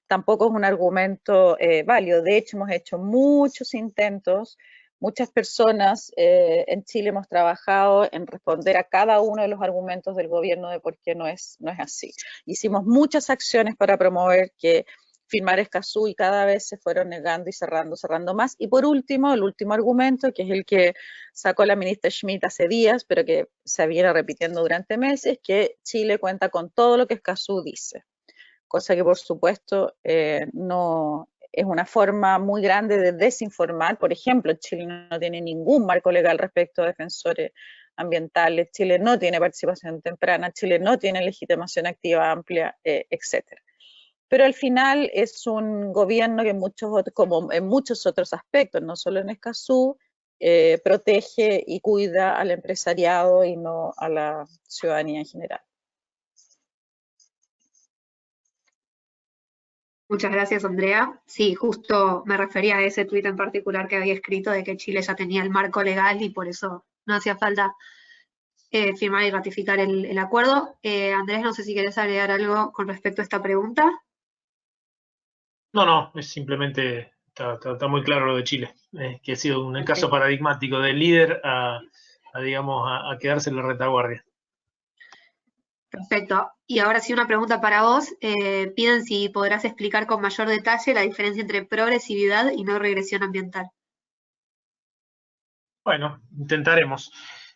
Tampoco es un argumento válido. De hecho, hemos hecho muchos intentos, muchas personas en Chile hemos trabajado en responder a cada uno de los argumentos del gobierno de por qué no es así. Hicimos muchas acciones para promover que firmar Escazú y cada vez se fueron negando y cerrando más. Y por último, el último argumento, que es el que sacó la ministra Schmidt hace días, pero que se viene repitiendo durante meses, que Chile cuenta con todo lo que Escazú dice. Cosa que por supuesto no es una forma muy grande de desinformar. Por ejemplo, Chile no tiene ningún marco legal respecto a defensores ambientales, Chile no tiene participación temprana, Chile no tiene legitimación activa amplia, etcétera. Pero al final es un gobierno que como en muchos otros aspectos, no solo en Escazú, protege y cuida al empresariado y no a la ciudadanía en general. Muchas gracias, Andrea. Sí, justo me refería a ese tuit en particular que había escrito de que Chile ya tenía el marco legal y por eso no hacía falta firmar y ratificar el acuerdo. Andrés, no sé si querés agregar algo con respecto a esta pregunta. No, es simplemente, está muy claro lo de Chile, que ha sido un caso paradigmático del líder a quedarse en la retaguardia. Perfecto. Y ahora sí una pregunta para vos. Piden si podrás explicar con mayor detalle la diferencia entre progresividad y no regresión ambiental. Bueno, intentaremos.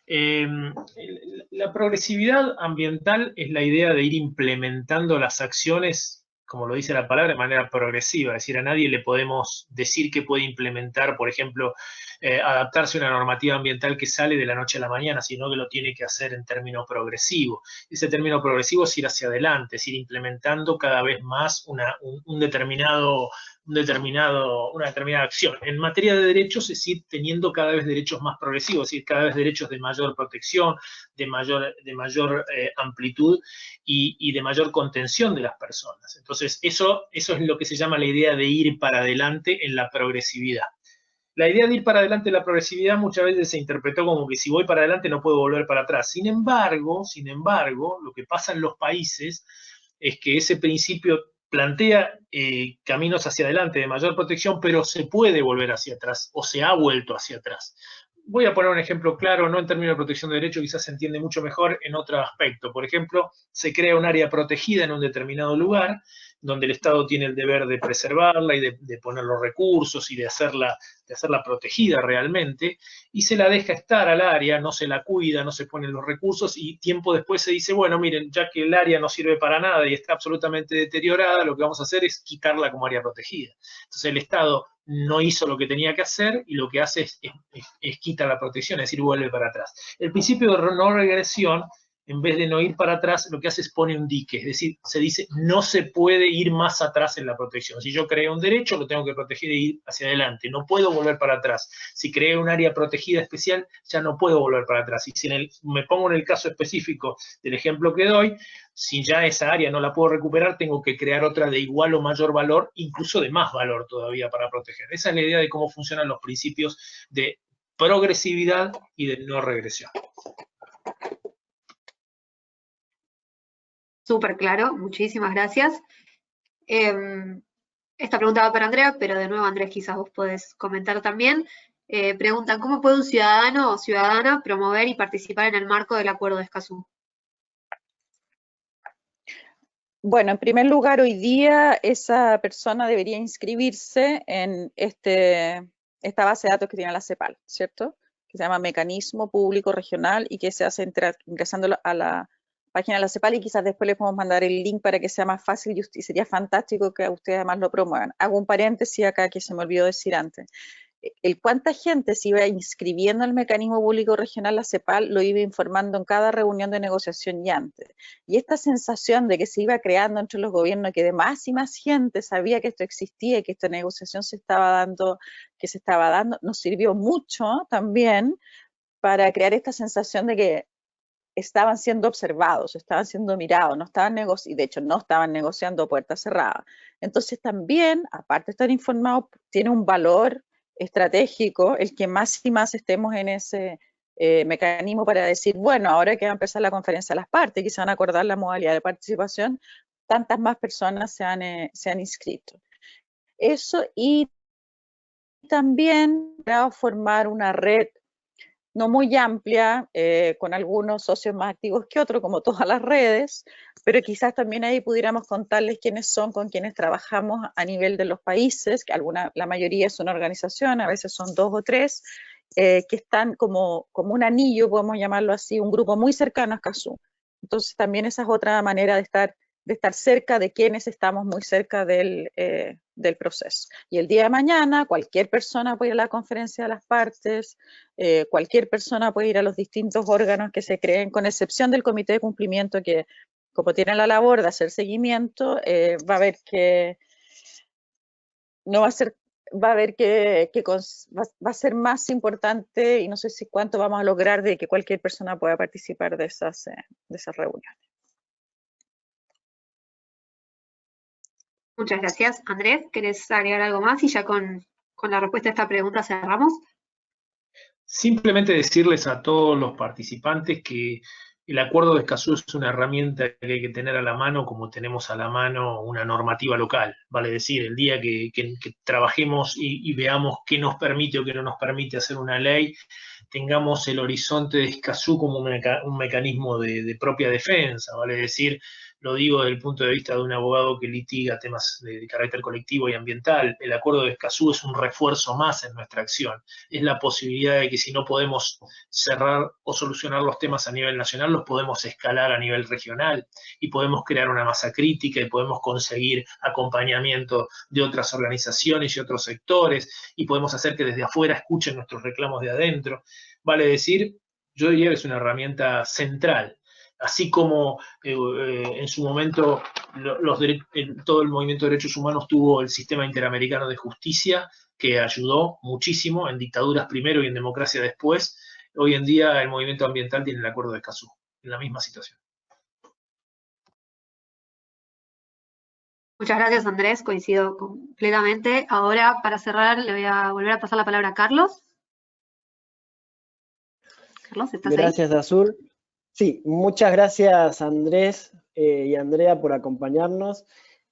La progresividad ambiental es la idea de ir implementando las acciones, como lo dice la palabra, de manera progresiva. Es decir, a nadie le podemos decir que puede implementar, por ejemplo, adaptarse a una normativa ambiental que sale de la noche a la mañana, sino que lo tiene que hacer en término progresivo. Ese término progresivo es ir hacia adelante, es ir implementando cada vez más una determinada acción. En materia de derechos es ir teniendo cada vez derechos más progresivos, es decir, cada vez derechos de mayor protección, de mayor amplitud y de mayor contención de las personas. Entonces, eso es lo que se llama la idea de ir para adelante en la progresividad. La idea de ir para adelante en la progresividad muchas veces se interpretó como que si voy para adelante no puedo volver para atrás. Sin embargo, lo que pasa en los países es que ese principio plantea caminos hacia adelante de mayor protección, pero se puede volver hacia atrás o se ha vuelto hacia atrás. Voy a poner un ejemplo claro, no en términos de protección de derechos, quizás se entiende mucho mejor en otro aspecto. Por ejemplo, se crea un área protegida en un determinado lugar, donde el Estado tiene el deber de preservarla y de poner los recursos y de hacerla protegida realmente, y se la deja estar al área, no se la cuida, no se ponen los recursos, y tiempo después se dice, bueno, miren, ya que el área no sirve para nada y está absolutamente deteriorada, lo que vamos a hacer es quitarla como área protegida. Entonces el Estado no hizo lo que tenía que hacer y lo que hace es quitar la protección, es decir, vuelve para atrás. El principio de no regresión, en vez de no ir para atrás, lo que hace es pone un dique, es decir, se dice no se puede ir más atrás en la protección. Si yo creé un derecho, lo tengo que proteger e ir hacia adelante, no puedo volver para atrás. Si creé un área protegida especial, ya no puedo volver para atrás. Y si me pongo en el caso específico del ejemplo que doy, si ya esa área no la puedo recuperar, tengo que crear otra de igual o mayor valor, incluso de más valor todavía para proteger. Esa es la idea de cómo funcionan los principios de progresividad y de no regresión. Súper claro, muchísimas gracias. Esta pregunta va para Andrea, pero de nuevo, Andrés, quizás vos podés comentar también. Preguntan, ¿cómo puede un ciudadano o ciudadana promover y participar en el marco del Acuerdo de Escazú? Bueno, en primer lugar, hoy día esa persona debería inscribirse en esta base de datos que tiene la CEPAL, ¿cierto? Que se llama Mecanismo Público Regional y que se hace ingresando a la página de la CEPAL, y quizás después les podemos mandar el link para que sea más fácil y sería fantástico que ustedes además lo promuevan. Hago un paréntesis acá que se me olvidó decir antes. Cuánta gente se iba inscribiendo al mecanismo público regional, la CEPAL lo iba informando en cada reunión de negociación y antes. Y esta sensación de que se iba creando entre los gobiernos, que de más y más gente sabía que esto existía y que esta negociación se estaba dando, nos sirvió mucho también para crear esta sensación de que estaban siendo observados, estaban siendo mirados, no estaban negociando, y de hecho no estaban negociando puertas cerradas. Entonces también, aparte de estar informados, tiene un valor estratégico el que más y más estemos en ese mecanismo para decir, bueno, ahora que va a empezar la conferencia de las partes, que se van a acordar la modalidad de participación, tantas más personas se han inscrito. Eso, y también va a formar una red no muy amplia, con algunos socios más activos que otros, como todas las redes, pero quizás también ahí pudiéramos contarles quiénes son con quienes trabajamos a nivel de los países, que la mayoría es una organización, a veces son 2 o 3, que están como un anillo, podemos llamarlo así, un grupo muy cercano a Escazú. Entonces también esa es otra manera de estar cerca de quienes estamos muy cerca del proceso. Y el día de mañana cualquier persona puede ir a la conferencia de las partes, cualquier persona puede ir a los distintos órganos que se creen, con excepción del comité de cumplimiento que, como tiene la labor de hacer seguimiento, va a ver que no va a ser, va a ser más importante, y no sé si cuánto vamos a lograr de que cualquier persona pueda participar de esas reuniones. Muchas gracias. Andrés, ¿querés agregar algo más? Y ya con la respuesta a esta pregunta cerramos. Simplemente decirles a todos los participantes que el Acuerdo de Escazú es una herramienta que hay que tener a la mano como tenemos a la mano una normativa local. Vale decir, el día que trabajemos y veamos qué nos permite o qué no nos permite hacer una ley, tengamos el horizonte de Escazú como un mecanismo de propia defensa, vale decir, lo digo desde el punto de vista de un abogado que litiga temas de carácter colectivo y ambiental. El Acuerdo de Escazú es un refuerzo más en nuestra acción. Es la posibilidad de que si no podemos cerrar o solucionar los temas a nivel nacional, los podemos escalar a nivel regional y podemos crear una masa crítica y podemos conseguir acompañamiento de otras organizaciones y otros sectores y podemos hacer que desde afuera escuchen nuestros reclamos de adentro. Vale decir, yo diría que es una herramienta central. Así como en su momento todo el movimiento de derechos humanos tuvo el sistema interamericano de justicia, que ayudó muchísimo en dictaduras primero y en democracia después, hoy en día el movimiento ambiental tiene el Acuerdo de Escazú, en la misma situación. Muchas gracias, Andrés, coincido completamente. Ahora, para cerrar, le voy a volver a pasar la palabra a Carlos. Carlos, ¿estás ahí? Gracias, Dazur. Sí, muchas gracias, Andrés y Andrea, por acompañarnos.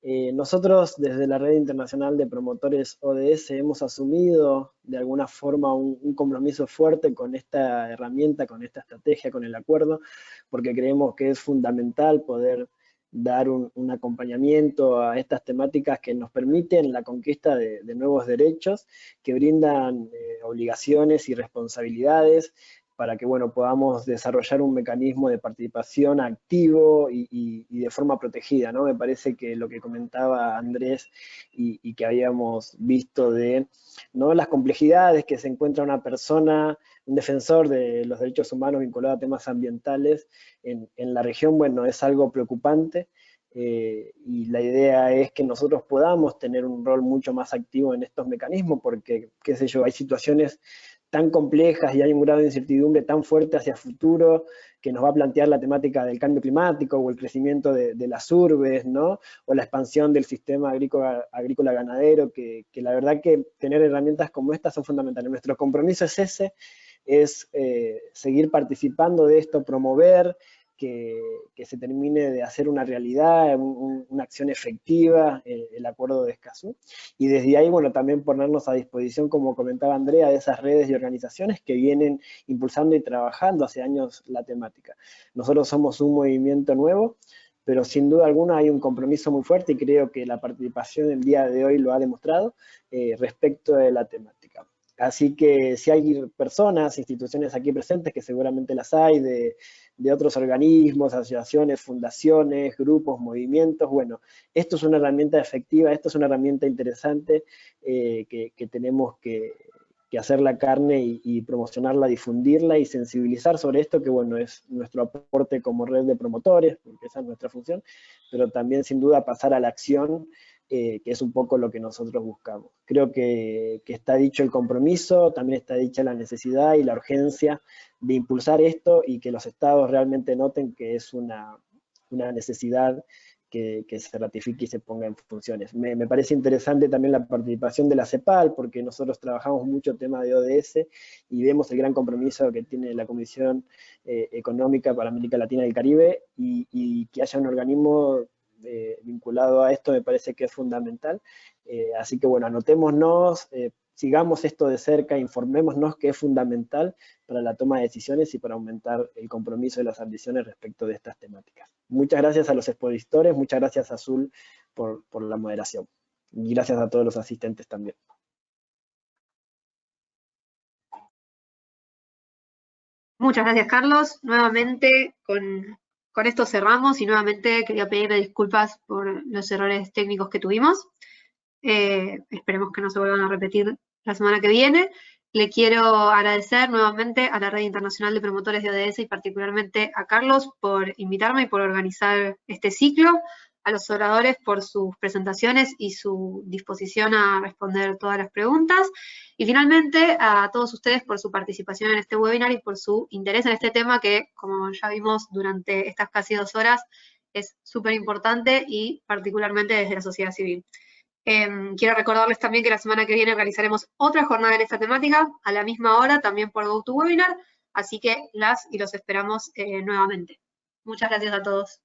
Nosotros desde la Red Internacional de Promotores ODS hemos asumido de alguna forma un compromiso fuerte con esta herramienta, con esta estrategia, con el acuerdo, porque creemos que es fundamental poder dar un acompañamiento a estas temáticas que nos permiten la conquista de nuevos derechos, que brindan obligaciones y responsabilidades para que bueno, podamos desarrollar un mecanismo de participación activo y de forma protegida, ¿no? Me parece que lo que comentaba Andrés y que habíamos visto de, ¿no?, las complejidades que se encuentra una persona, un defensor de los derechos humanos vinculado a temas ambientales en la región, bueno, es algo preocupante. Y la idea es que nosotros podamos tener un rol mucho más activo en estos mecanismos, porque, qué sé yo, hay situaciones tan complejas y hay un grado de incertidumbre tan fuerte hacia el futuro que nos va a plantear la temática del cambio climático o el crecimiento de las urbes, ¿no? O la expansión del sistema agrícola ganadero, que la verdad que tener herramientas como estas son fundamentales. Nuestro compromiso es ese, es seguir participando de esto, promover que se termine de hacer una realidad, una acción efectiva, el acuerdo de Escazú. Y desde ahí, bueno, también ponernos a disposición, como comentaba Andrea, de esas redes y organizaciones que vienen impulsando y trabajando hace años la temática. Nosotros somos un movimiento nuevo, pero sin duda alguna hay un compromiso muy fuerte y creo que la participación el día de hoy lo ha demostrado respecto de la temática. Así que si hay personas, instituciones aquí presentes, que seguramente las hay, de otros organismos, asociaciones, fundaciones, grupos, movimientos, bueno, esto es una herramienta efectiva, esto es una herramienta interesante que tenemos que hacer la carne y promocionarla, difundirla y sensibilizar sobre esto, que bueno, es nuestro aporte como red de promotores, porque esa es nuestra función, pero también sin duda pasar a la acción, que es un poco lo que nosotros buscamos. Creo que está dicho el compromiso, también está dicha la necesidad y la urgencia de impulsar esto y que los estados realmente noten que es una necesidad que se ratifique y se ponga en funciones. Me parece interesante también la participación de la CEPAL, porque nosotros trabajamos mucho tema de ODS y vemos el gran compromiso que tiene la Comisión Económica para América Latina y el Caribe, y que haya un organismo vinculado a esto me parece que es fundamental. Así que bueno, anotémonos, sigamos esto de cerca, informémonos, que es fundamental para la toma de decisiones y para aumentar el compromiso y las ambiciones respecto de estas temáticas. Muchas gracias a los expositores, muchas gracias a Azul por la moderación. Y gracias a todos los asistentes también. Muchas gracias, Carlos. Nuevamente con esto cerramos y nuevamente quería pedirle disculpas por los errores técnicos que tuvimos. Esperemos que no se vuelvan a repetir la semana que viene. Le quiero agradecer nuevamente a la Red Internacional de Promotores de ODS y particularmente a Carlos por invitarme y por organizar este ciclo, a los oradores por sus presentaciones y su disposición a responder todas las preguntas, y finalmente a todos ustedes por su participación en este webinar y por su interés en este tema que, como ya vimos durante estas casi 2 horas, es súper importante y particularmente desde la sociedad civil. Quiero recordarles también que la semana que viene realizaremos otra jornada en esta temática, a la misma hora, también por GoToWebinar, así que las y los esperamos nuevamente. Muchas gracias a todos.